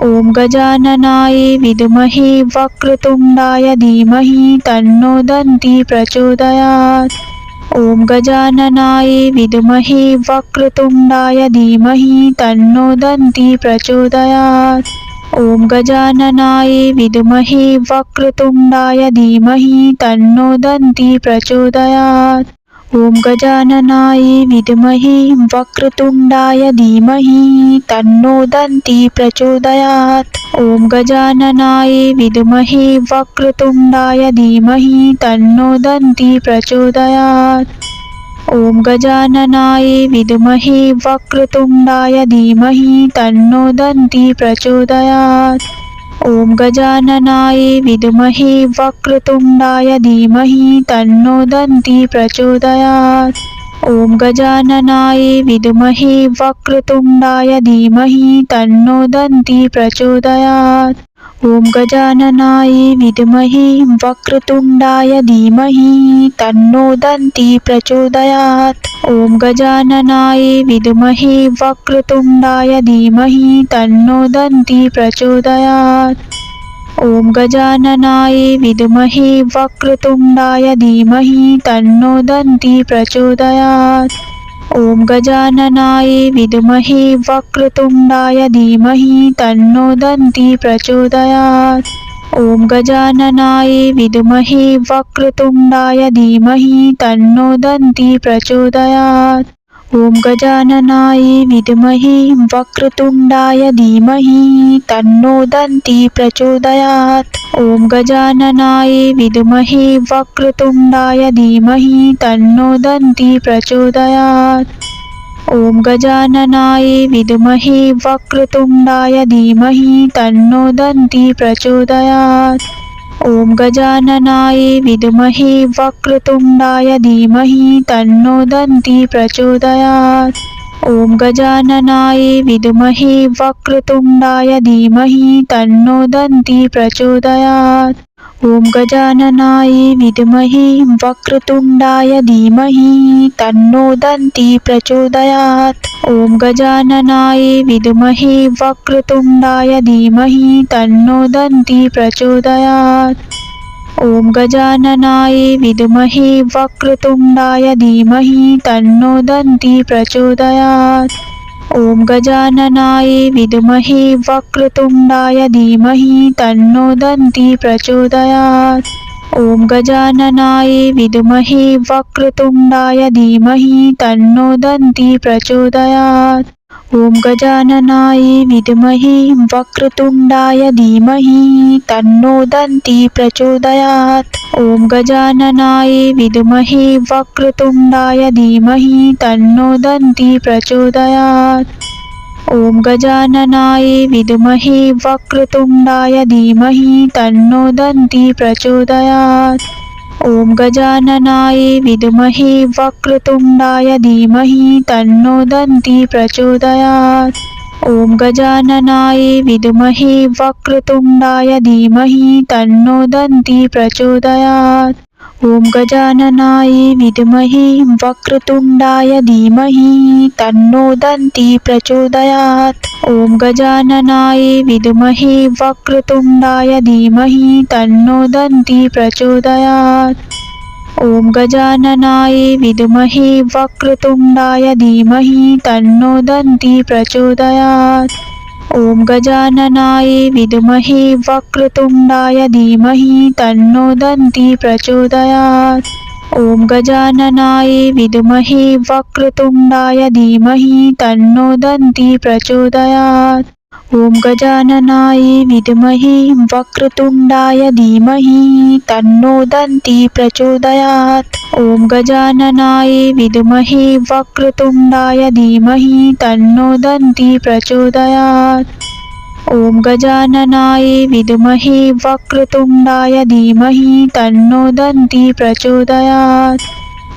ॐ गजाननाय विद्महे वक्रतुण्डाय धीमहि तन्नो दन्ती प्रचोदयात्। ॐ गजाननाय विद्महे वक्रतुण्डाय धीमहि तन्नो दन्ती प्रचोदयात्। ॐ गजाननाय विद्महे वक्रतुण्डाय धीमहि तन्नो दन्ती प्रचोदयात्। ॐ गजाननाय विद्महे वक्रतुण्डाय धीमहि तन्नो दन्ती प्रचोदयात्। ॐ गजाननाय विद्महे वक्रतुण्डाय धीमहि तन्नो दन्ती प्रचोदयात्। ॐ गजाननाय विद्महे वक्रतुण्डाय धीमहि तन्नो दन्ती प्रचोदयात्। ॐ गजाननाय विद्महे वक्रतुण्डाय धीमहि तन्नो दन्ती प्रचोदयात्। ॐ गजाननाय विद्महे वक्रतुण्डाय धीमहि तन्नो दन्ती प्रचोदयात्। ॐ गजाननाय विद्महे वक्रतुण्डाय धीमहि तन्नो दन्ती प्रचोदयात्। ॐ गजाननाय विद्महे वक्रतुण्डाय धीमहि तन्नो दन्ती प्रचोदयात्। ॐ गजाननाय विद्महे वक्रतुण्डाय धीमहि तन्नो दन्ती प्रचोदयात्। ॐ गजाननाय विद्महे वक्रतुण्डाय धीमहि तन्नो दन्ती प्रचोदयात्। ॐ गजाननाय विद्महे वक्रतुण्डाय धीमहि तन्नो दन्ती प्रचोदयात्। ॐ गजाननाय विद्महे वक्रतुण्डाय धीमहि तन्नो दन्ती प्रचोदयात्। ॐ गजाननाय विद्महे वक्रतुण्डाय धीमहि तन्नो दन्ती प्रचोदयात्। ॐ गजाननाय विद्महे वक्रतुण्डाय धीमहि तन्नो दन्ती प्रचोदयात्। ॐ गजाननाय विद्महे वक्रतुण्डाय धीमहि तन्नो दन्ती प्रचोदयात्। ॐ गजाननाय विद्महे वक्रतुण्डाय धीमहि तन्नो दन्ती प्रचोदयात्। ॐ गजाननाय विद्महे वक्रतुण्डाय धीमहि तन्नो दन्ती प्रचोदयात्। ॐ गजाननाय विद्महे वक्रतुण्डाय धीमहि तन्नो दन्ती प्रचोदयात्। ॐ गजाननाय विद्महे वक्रतुण्डाय धीमहि तन्नो दन्ती प्रचोदयात्। ॐ गजाननाय विद्महे वक्रतुण्डाय धीमहि तन्नो दन्ती प्रचोदयात्। ॐ गजाननाय विद्महे वक्रतुण्डाय धीमहि तन्नो दन्ती प्रचोदयात्। ॐ गजाननाय विद्महे वक्रतुण्डाय धीमहि तन्नो दन्ती प्रचोदयात्। ॐ गजाननाय विद्महे वक्रतुण्डाय धीमहि तन्नो दन्ती प्रचोदयात्। ॐ गजाननाय विद्महे वक्रतुण्डाय धीमहि तन्नो दन्ती प्रचोदयात्। ॐ गजाननाय विद्महे वक्रतुण्डाय धीमहि तन्नो दन्ती प्रचोदयात्। ॐ गजाननाय विद्महे वक्रतुण्डाय धीमहि तन्नो दन्ती प्रचोदयात्। ॐ गजाननाय विद्महे वक्रतुण्डाय धीमहि तन्नो दन्ती प्रचोदयात्। ॐ गजाननाय विद्महे वक्रतुण्डाय धीमहि तन्नो दन्ती प्रचोदयात्। ॐ गजाननाय विद्महे वक्रतुण्डाय धीमहि तन्नो दन्ती प्रचोदयात्। ॐ गजाननाय विद्महे वक्रतुण्डाय धीमहि तन्नो दन्ती प्रचोदयात्। ॐ गजाननाय विद्महे वक्रतुण्डाय धीमहि तन्नो दन्ती प्रचोदयात्। ॐ गजाननाय विद्महे वक्रतुण्डाय धीमहि तन्नो दन्ती प्रचोदयात्। ॐ गजाननाय विद्महे वक्रतुण्डाय धीमहि तन्नो दन्ती प्रचोदयात्। ॐ गजाननाय विद्महे वक्रतुण्डाय धीमहि तन्नो दन्ती प्रचोदयात्।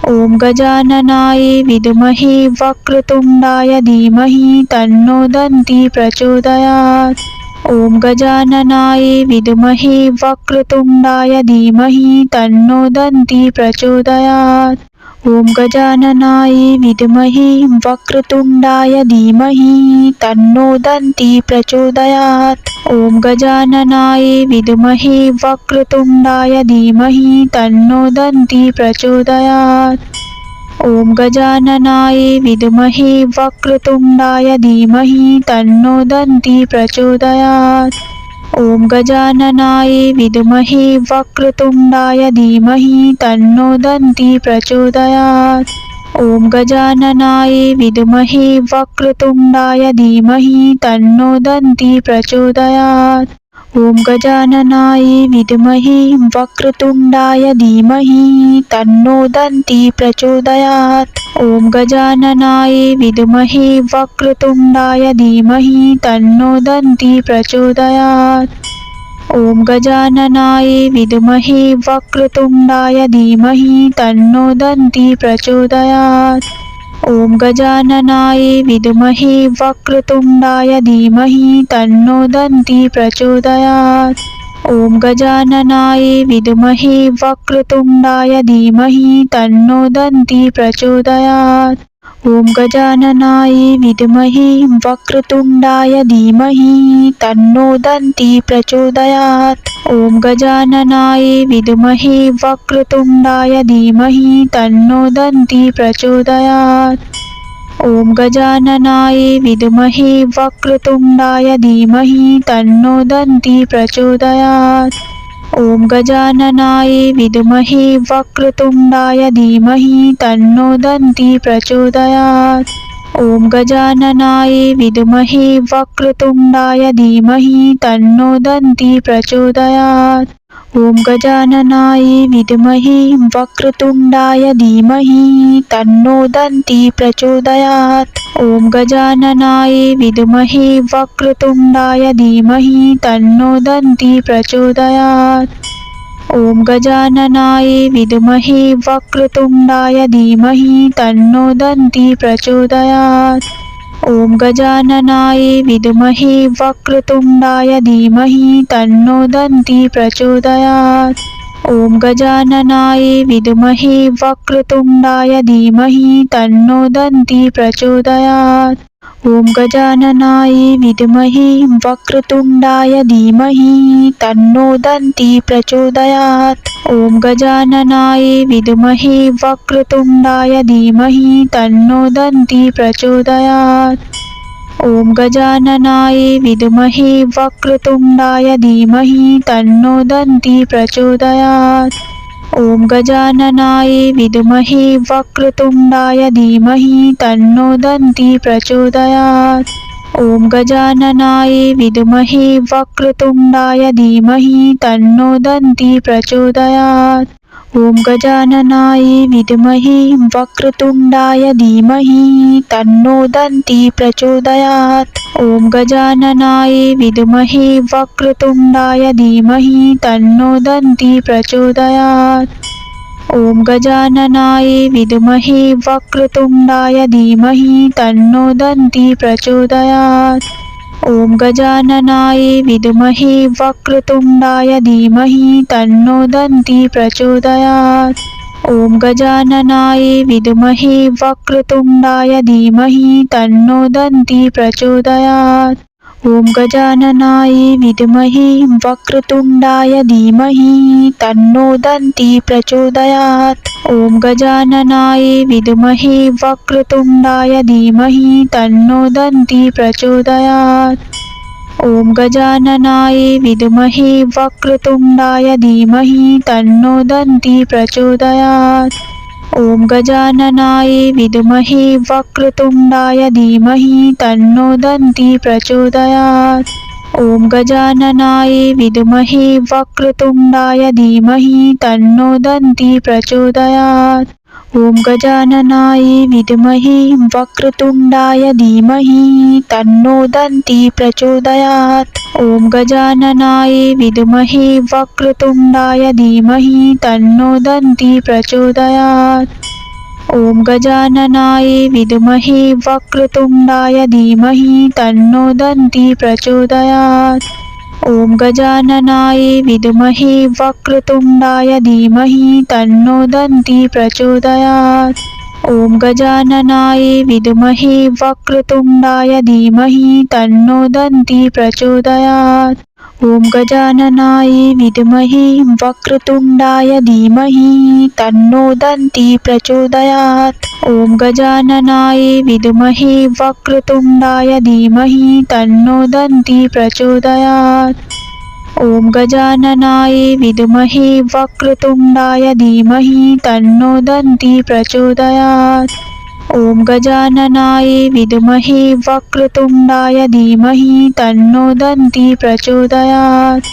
ॐ गजाननाय विद्महे वक्रतुण्डाय धीमहि तन्नो दन्ती प्रचोदयात्। ॐ गजाननाय विद्महे वक्रतुण्डाय धीमहि तन्नो दन्ती प्रचोदयात्। ॐ गजाननाय विद्महे वक्रतुण्डाय धीमहि तन्नो दन्ती प्रचोदयात्। ॐ गजाननाय विद्महे वक्रतुण्डाय धीमहि तन्नो दन्ती प्रचोदयात्। ॐ गजाननाय विद्महे वक्रतुण्डाय धीमहि तन्नो दन्ती प्रचोदयात्। ॐ गजाननाय विद्महे वक्रतुण्डाय धीमहि तन्नो दन्ती प्रचोदयात्। ॐ गजाननाय विद्महे वक्रतुण्डाय धीमहि तन्नो दन्ती प्रचोदयात्। ॐ गजाननाय विद्महे वक्रतुण्डाय धीमहि तन्नो दन्ती प्रचोदयात्। ॐ गजाननाय विद्महे वक्रतुण्डाय धीमहि तन्नो दन्ती प्रचोदयात्। ॐ गजाननाय विद्महे वक्रतुण्डाय धीमहि तन्नो दन्ती प्रचोदयात्। ॐ गजाननाय विद्महे वक्रतुण्डाय धीमहि तन्नो दन्ती प्रचोदयात्। ॐ गजाननाय विद्महे वक्रतुण्डाय धीमहि तन्नो दन्ती प्रचोदयात्। ॐ गजाननाय विद्महे वक्रतुण्डाय धीमहि तन्नो दन्ती प्रचोदयात्। ॐ गजाननाय विद्महे वक्रतुण्डाय धीमहि तन्नो दन्ती प्रचोदयात्। ॐ गजाननाय विद्महे वक्रतुण्डाय धीमहि तन्नो दन्ती प्रचोदयात्। ॐ गजाननाय विद्महे वक्रतुण्डाय धीमहि तन्नो दन्ती प्रचोदयात्। ॐ गजाननाय विद्महे वक्रतुण्डाय धीमहि तन्नो दन्ती प्रचोदयात्। ॐ गजाननाय विद्महे वक्रतुण्डाय धीमहि तन्नो दन्ती प्रचोदयात्। ॐ गजाननाय विद्महे वक्रतुण्डाय धीमहि तन्नो दन्ती प्रचोदयात्। ॐ गजाननाय विद्महे वक्रतुण्डाय धीमहि तन्नो दन्ती प्रचोदयात्। ॐ गजाननाय विद्महे वक्रतुण्डाय धीमहि तन्नो दन्ती प्रचोदयात्। ॐ गजाननाय विद्महे वक्रतुण्डाय धीमहि तन्नो दन्ती प्रचोदयात्। ॐ गजाननाय विद्महे वक्रतुण्डाय धीमहि तन्नो दन्ती प्रचोदयात्। ॐ गजाननाय विद्महे वक्रतुण्डाय धीमहि तन्नो दन्ती प्रचोदयात्। ॐ गजाननाय विद्महे वक्रतुण्डाय धीमहि तन्नो दन्ती प्रचोदयात्। ॐ गजाननाय विद्महे वक्रतुण्डाय धीमहि तन्नो दन्ती प्रचोदयात्। ॐ गजाननाय विद्महे वक्रतुण्डाय धीमहि तन्नो दन्ती प्रचोदयात्। ॐ गजाननाय विद्महे वक्रतुण्डाय धीमहि तन्नो दन्ती प्रचोदयात्। ॐ गजाननाय विद्महे वक्रतुण्डाय धीमहि तन्नो दन्ती प्रचोदयात्। ॐ गजाननाय विद्महे वक्रतुण्डाय धीमहि तन्नो दन्ती प्रचोदयात्। ॐ गजाननाय विद्महे वक्रतुण्डाय धीमहि तन्नो दन्ती प्रचोदयात्। ॐ गजाननाय विद्महे वक्रतुण्डाय धीमहि तन्नो दन्ती प्रचोदयात्। ॐ गजाननाय विद्महे वक्रतुण्डाय धीमहि तन्नो दन्ती प्रचोदयात्। ॐ गजाननाय विद्महे वक्रतुण्डाय धीमहि तन्नो दन्ती प्रचोदयात्। ॐ गजाननाय विद्महे वक्रतुण्डाय धीमहि तन्नो दन्ती प्रचोदयात्। ॐ गजाननाय विद्महे वक्रतुण्डाय धीमहि तन्नो दन्ती प्रचोदयात्। ॐ गजाननाय विद्महे वक्रतुण्डाय धीमहि तन्नो दन्ती प्रचोदयात्। ॐ गजाननाय विद्महे वक्रतुण्डाय धीमहि तन्नो दन्ती प्रचोदयात्। ॐ गजाननाय विद्महे वक्रतुण्डाय धीमहि तन्नो दन्ती प्रचोदयात्। ॐ गजाननाय विद्महे वक्रतुण्डाय धीमहि तन्नो दन्ती प्रचोदयात्। ॐ गजाननाय विद्महे वक्रतुण्डाय धीमहि तन्नो दन्ती प्रचोदयात्। ॐ गजाननाय विद्महे वक्रतुण्डाय धीमहि तन्नो दन्ती प्रचोदयात्। ॐ गजाननाय विद्महे वक्रतुण्डाय धीमहि तन्नो दन्ती प्रचोदयात्। ॐ गजाननाय विद्महे वक्रतुण्डाय धीमहि तन्नो दन्ती प्रचोदयात्। ॐ गजाननाय विद्महे वक्रतुण्डाय धीमहि तन्नो दन्ती प्रचोदयात्। ॐ गजाननाय विद्महे वक्रतुण्डाय धीमहि तन्नो दन्ती प्रचोदयात्।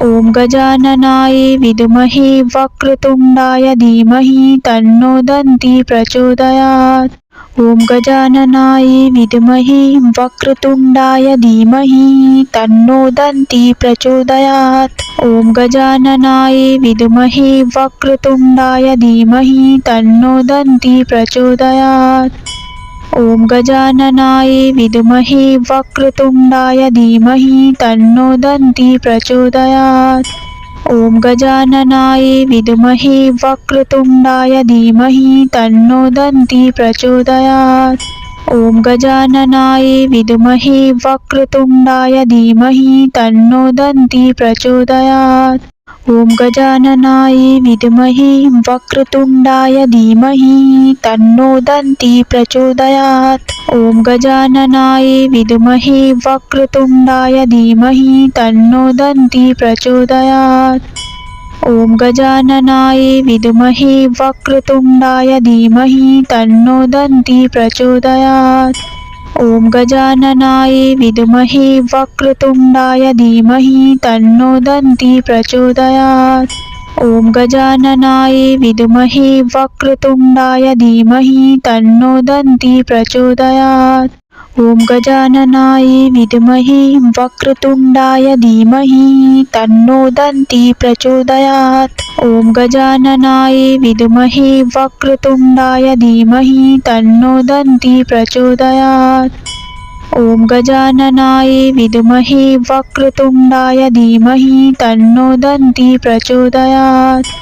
ॐ गजाननाय विद्महे वक्रतुण्डाय धीमहि तन्नो दन्ती प्रचोदयात्। ॐ गजाननाय विद्महे वक्रतुण्डाय धीमहि तन्नो दन्ती प्रचोदयात्। ॐ गजाननाय विद्महे वक्रतुण्डाय धीमहि तन्नो दन्ती प्रचोदयात्। ॐ गजाननाय विद्महे वक्रतुण्डाय धीमहि तन्नो दन्ती प्रचोदयात्। ॐ गजाननाय विद्महे वक्रतुण्डाय धीमहि तन्नो दन्ती प्रचोदयात्। ॐ गजाननाय विद्महे वक्रतुण्डाय धीमहि तन्नो दन्ती प्रचोदयात्। ॐ गजाननाय विद्महे वक्रतुण्डाय धीमहि तन्नो दन्ती प्रचोदयात्। ॐ गजाननाय विद्महे वक्रतुण्डाय धीमहि तन्नो दन्ती प्रचोदयात्। ॐ गजाननाय विद्महे वक्रतुण्डाय धीमहि तन्नो दन्ती प्रचोदयात्। ॐ गजाननाय विद्महे वक्रतुण्डाय धीमहि तन्नो दन्ती प्रचोदयात्। ॐ गजाननाय विद्महे वक्रतुण्डाय धीमहि तन्नो दन्ती प्रचोदयात्। ॐ गजाननाय विद्महे वक्रतुण्डाय धीमहि तन्नो दन्ती प्रचोदयात्। ॐ गजाननाय विद्महे वक्रतुण्डाय धीमहि तन्नो दन्ती प्रचोदयात्। ॐ गजाननाय विद्महे वक्रतुण्डाय धीमहि तन्नो दन्ती प्रचोदयात्।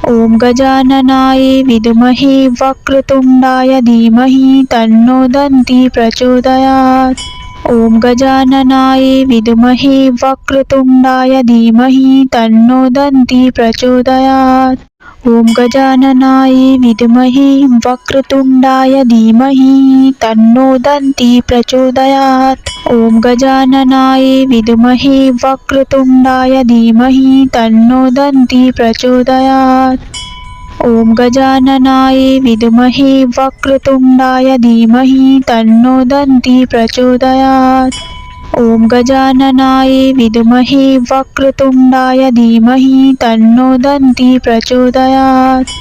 ॐ गजाननाय विद्महे वक्रतुण्डाय धीमहि तन्नो दन्ती प्रचोदयात्। ॐ गजाननाय विद्महे वक्रतुण्डाय धीमहि तन्नो दन्ती प्रचोदयात्। ॐ गजाननाय विद्महे वक्रतुण्डाय धीमहि तन्नो दन्ती प्रचोदयात्। ॐ गजाननाय विद्महे वक्रतुण्डाय धीमहि तन्नो दन्ती प्रचोदयात्। ॐ गजाननाय विद्महे वक्रतुण्डाय धीमहि तन्नो दन्ती प्रचोदयात्। ॐ गजाननाय विद्महे वक्रतुण्डाय धीमहि तन्नो दन्ती प्रचोदयात्। ॐ गजाननाय विद्महे वक्रतुण्डाय धीमहि तन्नो दन्ती प्रचोदयात्।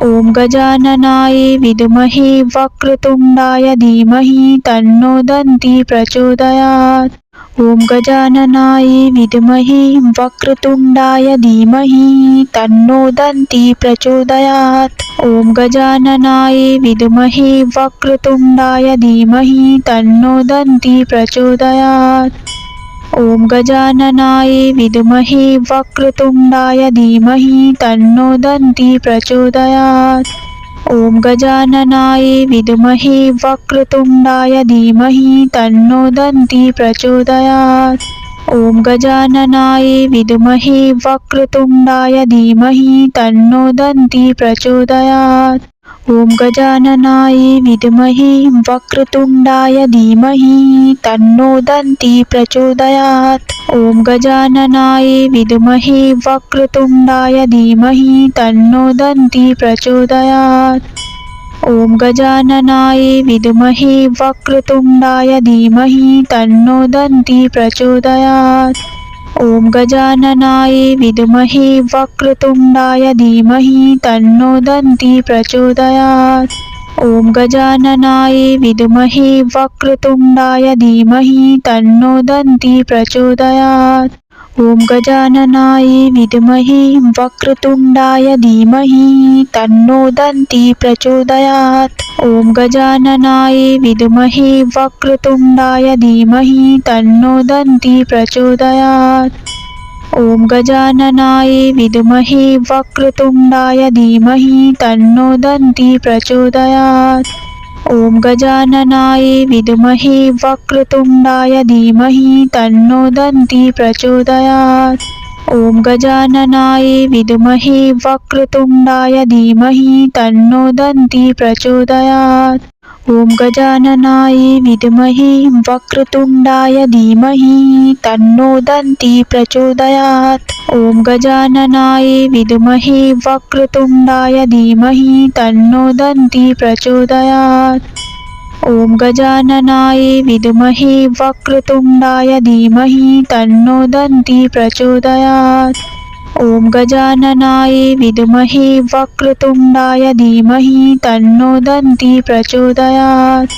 ॐ गजाननाय विद्महे वक्रतुण्डाय धीमहि तन्नो दन्ती प्रचोदयात्। ॐ गजाननाय विद्महे वक्रतुण्डाय धीमहि तन्नो दन्ती प्रचोदयात्। ॐ गजाननाय विद्महे वक्रतुण्डाय धीमहि तन्नो दन्ती प्रचोदयात्। ॐ गजाननाय विद्महे वक्रतुण्डाय धीमहि तन्नो दन्ती प्रचोदयात्। ॐ गजाननाय विद्महे वक्रतुण्डाय धीमहि तन्नो दन्ती प्रचोदयात्। ॐ गजाननाय विद्महे वक्रतुण्डाय धीमहि तन्नो दन्ती प्रचोदयात्। ॐ गजाननाय विद्महे वक्रतुण्डाय धीमहि तन्नो दन्ती प्रचोदयात्। ॐ गजाननाय विद्महे वक्रतुण्डाय धीमहि तन्नो दन्ती प्रचोदयात्। ॐ गजाननाय विद्महे वक्रतुण्डाय धीमहि तन्नो दन्ती प्रचोदयात्। ॐ गजाननाय विद्महे वक्रतुण्डाय धीमहि तन्नो दन्ती प्रचोदयात्। ॐ गजाननाय विद्महे वक्रतुण्डाय धीमहि तन्नो दन्ती प्रचोदयात्। ॐ गजाननाय विद्महे वक्रतुण्डाय धीमहि तन्नो दन्ती प्रचोदयात्। ॐ गजाननाय विद्महे वक्रतुण्डाय धीमहि तन्नो दन्ती प्रचोदयात्। ॐ गजाननाय विद्महे वक्रतुण्डाय धीमहि तन्नो दन्ती प्रचोदयात्। ॐ गजाननाय विद्महे वक्रतुण्डाय धीमहि तन्नो दन्ती प्रचोदयात्। ॐ गजाननाय विद्महे वक्रतुण्डाय धीमहि तन्नो दन्ती प्रचोदयात्। ॐ गजाननाय विद्महे वक्रतुण्डाय धीमहि तन्नो दन्ती प्रचोदयात्। ॐ गजाननाय विद्महे वक्रतुण्डाय धीमहि तन्नो दन्ती प्रचोदयात्। ॐ गजाननाय विद्महे वक्रतुण्डाय धीमहि तन्नो दन्ती प्रचोदयात्।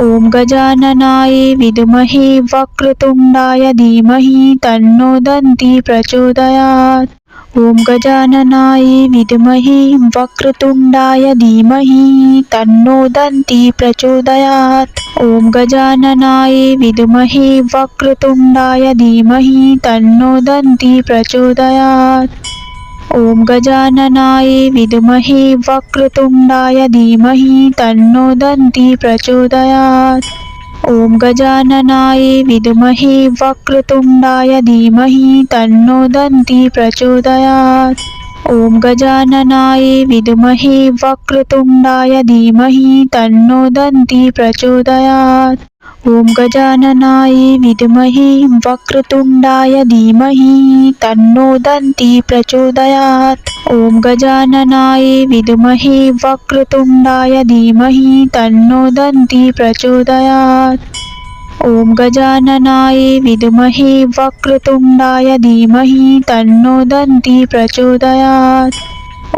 ॐ गजाननाय विद्महे वक्रतुण्डाय धीमहि तन्नो दन्ती प्रचोदयात्। ॐ गजाननाय विद्महे वक्रतुण्डाय धीमहि तन्नो दन्ती प्रचोदयात्। ॐ गजाननाय विद्महे वक्रतुण्डाय धीमहि तन्नो दन्ती प्रचोदयात्। ॐ गजाननाय विद्महे वक्रतुण्डाय धीमहि तन्नो दन्ती प्रचोदयात्। ॐ गजाननाय विद्महे वक्रतुण्डाय धीमहि तन्नो दन्ती प्रचोदयात्। ॐ गजाननाय विद्महे वक्रतुण्डाय धीमहि तन्नो दन्ती प्रचोदयात्। ॐ गजाननाय विद्महे वक्रतुण्डाय धीमहि तन्नो दन्ती प्रचोदयात्। ॐ गजाननाय विद्महे वक्रतुण्डाय धीमहि तन्नो दन्ती प्रचोदयात्। ॐ गजाननाय विद्महे वक्रतुण्डाय धीमहि तन्नो दन्ती प्रचोदयात्।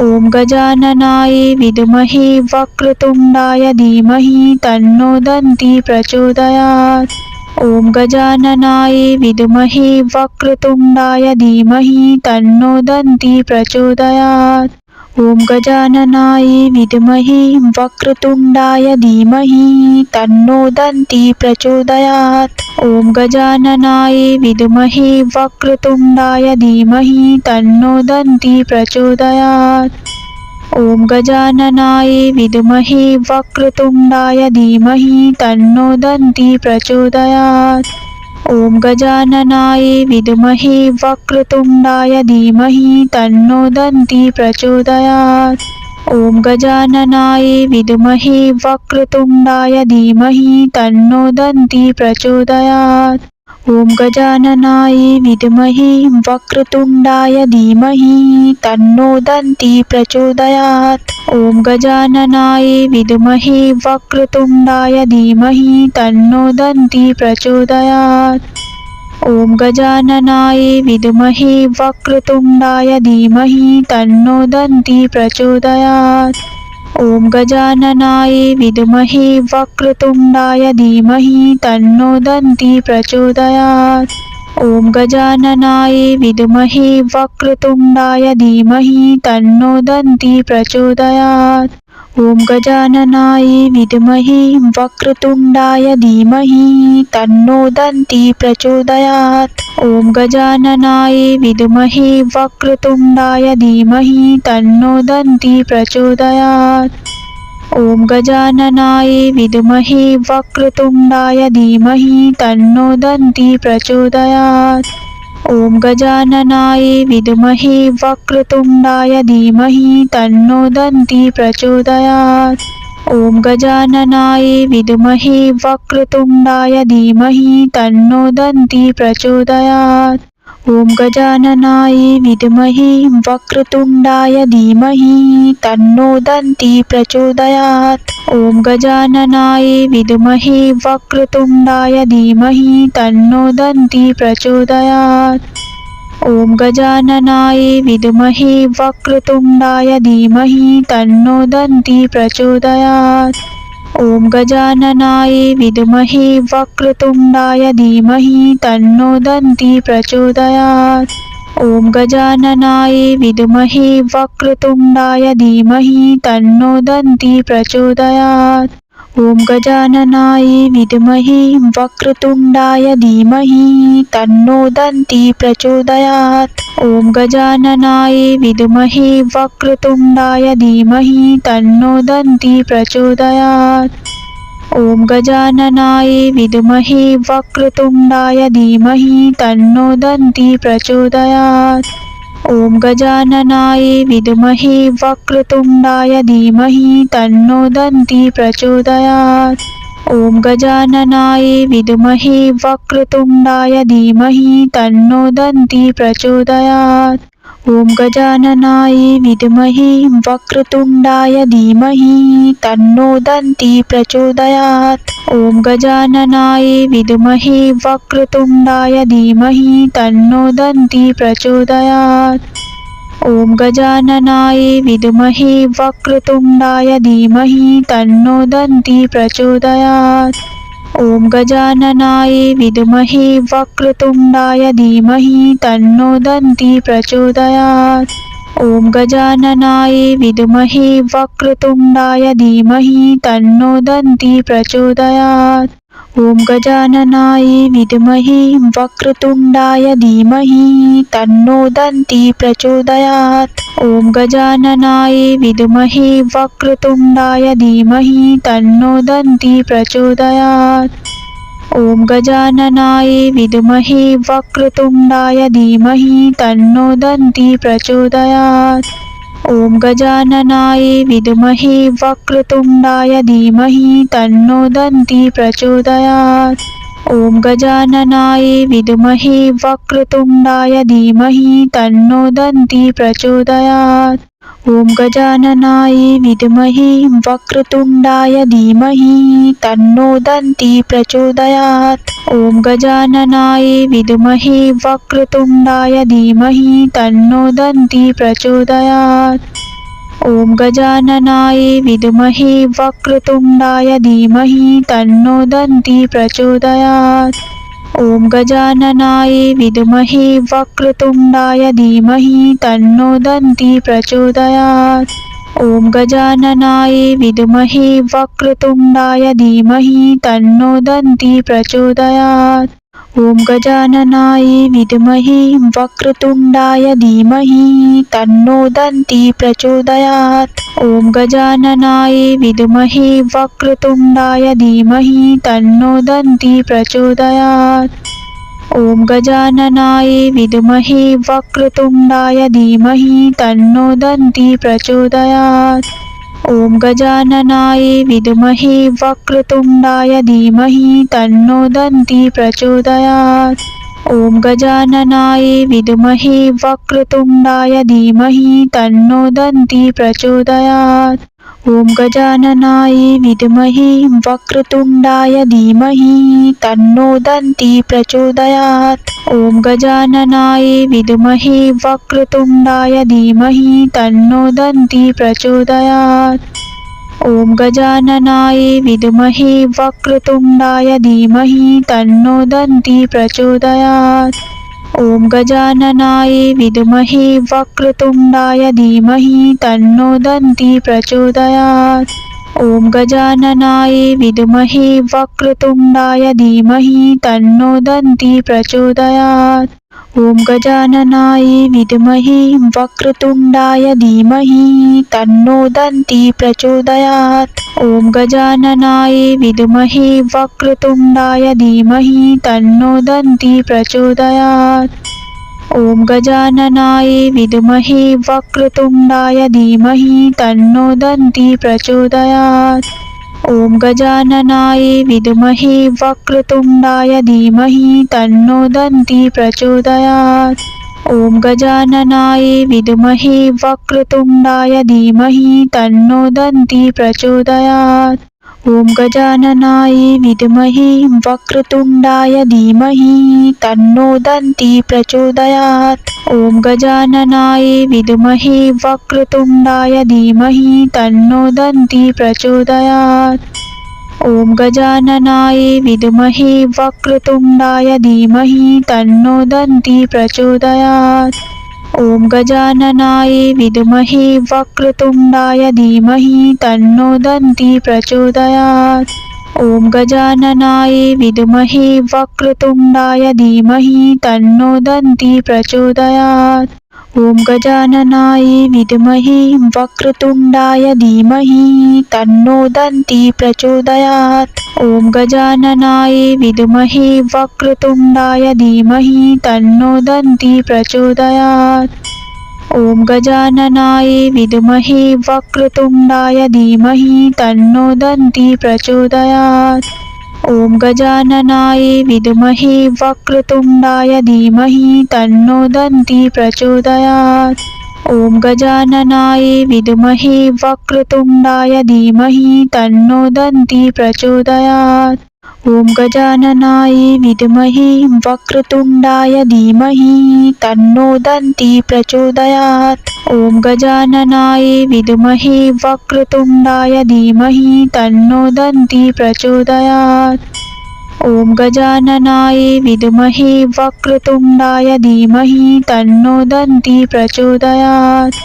ॐ गजाननाय विद्महे वक्रतुण्डाय धीमहि तन्नो दन्ती प्रचोदयात्। ॐ गजाननाय विद्महे वक्रतुण्डाय धीमहि तन्नो दन्ती प्रचोदयात्। ॐ गजाननाय विद्महे वक्रतुण्डाय धीमहि तन्नो दन्ती प्रचोदयात्। ॐ गजाननाय विद्महे वक्रतुण्डाय धीमहि तन्नो दन्ती प्रचोदयात्। ॐ गजाननाय विद्महे वक्रतुण्डाय धीमहि तन्नो दन्ती प्रचोदयात्। ॐ गजाननाय विद्महे वक्रतुण्डाय धीमहि तन्नो दन्ती प्रचोदयात्। ॐ गजाननाय विद्महे वक्रतुण्डाय धीमहि तन्नो दन्ती प्रचोदयात्। ॐ गजाननाय विद्महे वक्रतुण्डाय धीमहि तन्नो दन्ती प्रचोदयात्। ॐ गजाननाय विद्महे वक्रतुण्डाय धीमहि तन्नो दन्ती प्रचोदयात्। ॐ गजाननाय विद्महे वक्रतुण्डाय धीमहि तन्नो दन्ती प्रचोदयात्। ॐ गजाननाय विद्महे वक्रतुण्डाय धीमहि तन्नो दन्ती प्रचोदयात्। ॐ गजाननाय विद्महे वक्रतुण्डाय धीमहि तन्नो दन्ती प्रचोदयात्। ॐ गजाननाय विद्महे वक्रतुण्डाय धीमहि तन्नो दन्ती प्रचोदयात्। ॐ गजाननाय विद्महे वक्रतुण्डाय धीमहि तन्नो दन्ती प्रचोदयात्। ॐ गजाननाय विद्महे वक्रतुण्डाय धीमहि तन्नो दन्ती प्रचोदयात्। ॐ गजाननाय विद्महे वक्रतुण्डाय धीमहि तन्नो दन्ती प्रचोदयात्। ॐ गजाननाय विद्महे वक्रतुण्डाय धीमहि तन्नो दन्ती प्रचोदयात्। ॐ गजाननाय विद्महे वक्रतुण्डाय धीमहि तन्नो दन्ती प्रचोदयात्। ॐ गजाननाय विद्महे वक्रतुण्डाय धीमहि तन्नो दन्ती प्रचोदयात्। ॐ गजाननाय विद्महे वक्रतुण्डाय धीमहि तन्नो दन्ती प्रचोदयात्। ॐ गजाननाय विद्महे वक्रतुण्डाय धीमहि तन्नो दन्ती प्रचोदयात्। ॐ गजाननाय विद्महे वक्रतुण्डाय धीमहि तन्नो दन्ती प्रचोदयात्। ॐ गजाननाय विद्महे वक्रतुण्डाय धीमहि तन्नो दन्ती प्रचोदयात्। ॐ गजाननाय विद्महे वक्रतुण्डाय धीमहि तन्नो दन्ती प्रचोदयात्। ॐ गजाननाय विद्महे वक्रतुण्डाय धीमहि तन्नो दन्ती प्रचोदयात्। ॐ गजाननाय विद्महे वक्रतुण्डाय धीमहि तन्नो दन्ती प्रचोदयात्। ॐ गजाननाय विद्महे वक्रतुण्डाय धीमहि तन्नो दन्ती प्रचोदयात्। ॐ गजाननाय विद्महे वक्रतुण्डाय धीमहि तन्नो दन्ती प्रचोदयात्। ॐ गजाननाय विद्महे वक्रतुण्डाय धीमहि तन्नो दन्ती प्रचोदयात्। ॐ गजाननाय विद्महे वक्रतुण्डाय धीमहि तन्नो दन्ती प्रचोदयात्। ॐ गजाननाय विद्महे वक्रतुण्डाय धीमहि तन्नो दन्ती प्रचोदयात्। ॐ गजाननाय विद्महे वक्रतुण्डाय धीमहि तन्नो दन्ती प्रचोदयात्। ॐ गजाननाय विद्महे वक्रतुण्डाय धीमहि तन्नो दन्ती प्रचोदयात्। ॐ गजाननाय विद्महे वक्रतुण्डाय धीमहि तन्नो दन्ती प्रचोदयात्। ॐ गजाननाय विद्महे वक्रतुण्डाय धीमहि तन्नो दन्ती प्रचोदयात्। ॐ गजाननाय विद्महे वक्रतुण्डाय धीमहि तन्नो दन्ती प्रचोदयात्। ॐ गजाननाय विद्महे वक्रतुण्डाय धीमहि तन्नो दन्ती प्रचोदयात्। ॐ गजाननाय विद्महे वक्रतुण्डाय धीमहि तन्नो दन्ती प्रचोदयात्। ॐ गजाननाय विद्महे वक्रतुण्डाय धीमहि तन्नो दन्ती प्रचोदयात्। ॐ गजाननाय विद्महे वक्रतुण्डाय धीमहि तन्नो दन्ती प्रचोदयात्। ॐ गजाननाय विद्महे वक्रतुण्डाय धीमहि तन्नो दन्ती प्रचोदयात्। ॐ गजाननाय विद्महे वक्रतुण्डाय धीमहि तन्नो दन्ती प्रचोदयात्। ॐ गजाननाय विद्महे वक्रतुण्डाय धीमहि तन्नो दन्ती प्रचोदयात्। ॐ गजाननाय विद्महे वक्रतुण्डाय धीमहि तन्नो दन्ती प्रचोदयात्। ॐ गजाननाय विद्महे वक्रतुण्डाय धीमहि तन्नो दन्ती प्रचोदयात्। ॐ गजाननाय विद्महे वक्रतुण्डाय धीमहि तन्नो दन्ती प्रचोदयात्। ॐ गजाननाय विद्महे वक्रतुण्डाय धीमहि तन्नो दन्ती प्रचोदयात्। ॐ गजाननाय विद्महे वक्रतुण्डाय धीमहि तन्नो दन्ती प्रचोदयात्। ॐ गजाननाय विद्महे वक्रतुण्डाय धीमहि तन्नो दन्ती प्रचोदयात्। ॐ गजाननाय विद्महे वक्रतुण्डाय धीमहि तन्नो दन्ती प्रचोदयात्। ॐ गजाननाय विद्महे वक्रतुण्डाय धीमहि तन्नो दन्ती प्रचोदयात्। ॐ गजाननाय विद्महे वक्रतुण्डाय धीमहि तन्नो दन्ती प्रचोदयात्। ॐ गजाननाय विद्महे वक्रतुण्डाय धीमहि तन्नो दन्ती प्रचोदयात्। ॐ गजाननाय विद्महे वक्रतुण्डाय धीमहि तन्नो दन्ती प्रचोदयात्। ॐ गजाननाय विद्महे वक्रतुण्डाय धीमहि तन्नो दन्ती प्रचोदयात्। ॐ गजाननाय विद्महे वक्रतुण्डाय धीमहि तन्नो दन्ती प्रचोदयात्। ॐ गजाननाय विद्महे वक्रतुण्डाय धीमहि तन्नो दन्ती प्रचोदयात्। ॐ गजाननाय विद्महे वक्रतुण्डाय धीमहि तन्नो दन्ती प्रचोदयात्। ॐ गजाननाय विद्महे वक्रतुण्डाय धीमहि तन्नो दन्ती प्रचोदयात्। ॐ गजाननाय विद्महे वक्रतुण्डाय धीमहि तन्नो दन्ती प्रचोदयात्। ॐ गजाननाय विद्महे वक्रतुण्डाय धीमहि तन्नो दन्ती प्रचोदयात्। ॐ गजाननाय विद्महे वक्रतुण्डाय धीमहि तन्नो दन्ती प्रचोदयात्। ॐ गजाननाय विद्महे वक्रतुण्डाय धीमहि तन्नो दन्ती प्रचोदयात्। ॐ गजाननाय विद्महे वक्रतुण्डाय धीमहि तन्नो दन्ती प्रचोदयात्। ॐ गजाननाय विद्महे वक्रतुण्डाय धीमहि तन्नो दन्ती प्रचोदयात्। ॐ गजाननाय विद्महे वक्रतुण्डाय धीमहि तन्नो दन्ती प्रचोदयात्। ॐ गजाननाय विद्महे वक्रतुण्डाय धीमहि तन्नो दन्ती प्रचोदयात्। ॐ गजाननाय विद्महे वक्रतुण्डाय धीमहि तन्नो दन्ती प्रचोदयात्। ॐ गजाननाय विद्महे वक्रतुण्डाय धीमहि तन्नो दन्ती प्रचोदयात्। ॐ गजाननाय विद्महे वक्रतुण्डाय धीमहि तन्नो दन्ती प्रचोदयात्।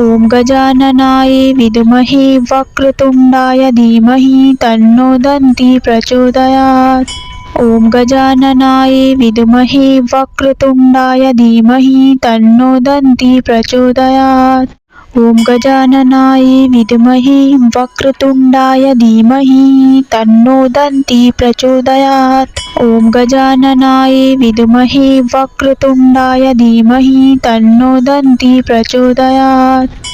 ॐ गजाननाय विद्महे वक्रतुण्डाय धीमहि तन्नो दन्ती प्रचोदयात्। ॐ गजाननाय विद्महे वक्रतुण्डाय धीमहि तन्नो दन्ती प्रचोदयात्। ॐ गजाननाय विद्महे वक्रतुण्डाय धीमहि तन्नो दन्ती प्रचोदयात्। ॐ गजाननाय विद्महे वक्रतुण्डाय धीमहि तन्नो दन्ती प्रचोदयात्।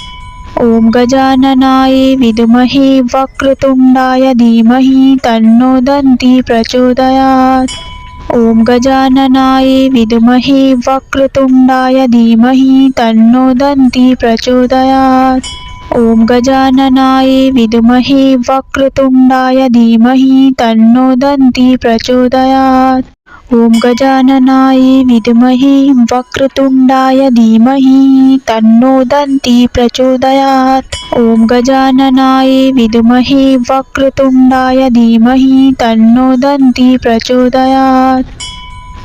ॐ गजाननाय विद्महे वक्रतुण्डाय धीमहि तन्नो दन्ती प्रचोदयात्। ॐ गजाननाय विद्महे वक्रतुण्डाय धीमहि तन्नो दन्ती प्रचोदयात्। ॐ गजाननाय विद्महे वक्रतुण्डाय धीमहि तन्नो दन्ती प्रचोदयात्। ॐ गजाननाय विद्महे वक्रतुण्डाय धीमहि तन्नो दन्ती प्रचोदयात्। ॐ गजाननाय विद्महे वक्रतुण्डाय धीमहि तन्नो दन्ती प्रचोदयात्।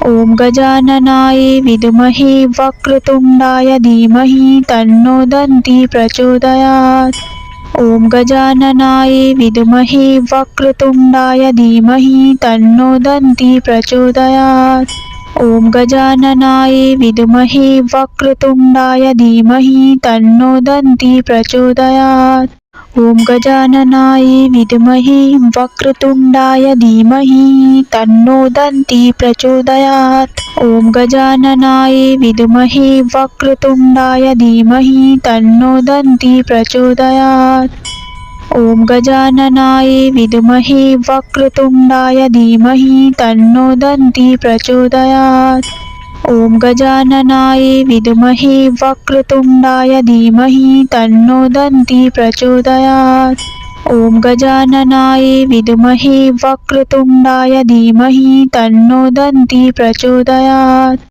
ॐ गजाननाय विद्महे वक्रतुण्डाय धीमहि तन्नो दन्ती प्रचोदयात्। ॐ गजाननाय विद्महे वक्रतुण्डाय धीमहि तन्नो दन्ती प्रचोदयात्। ॐ गजाननाय विद्महे वक्रतुण्डाय धीमहि तन्नो दन्ती प्रचोदयात्। ॐ गजाननाय विद्महे वक्रतुण्डाय धीमहि तन्नो दन्ती प्रचोदयात्। ॐ गजाननाय विद्महे वक्रतुण्डाय धीमहि तन्नो दन्ती प्रचोदयात्। ॐ गजाननाय विद्महे वक्रतुण्डाय धीमहि तन्नो दन्ती प्रचोदयात्। ॐ गजाननाय विद्महे वक्रतुण्डाय धीमहि तन्नो दन्ती प्रचोदयात्। ॐ गजाननाय विद्महे वक्रतुण्डाय धीमहि तन्नो दन्ती प्रचोदयात्।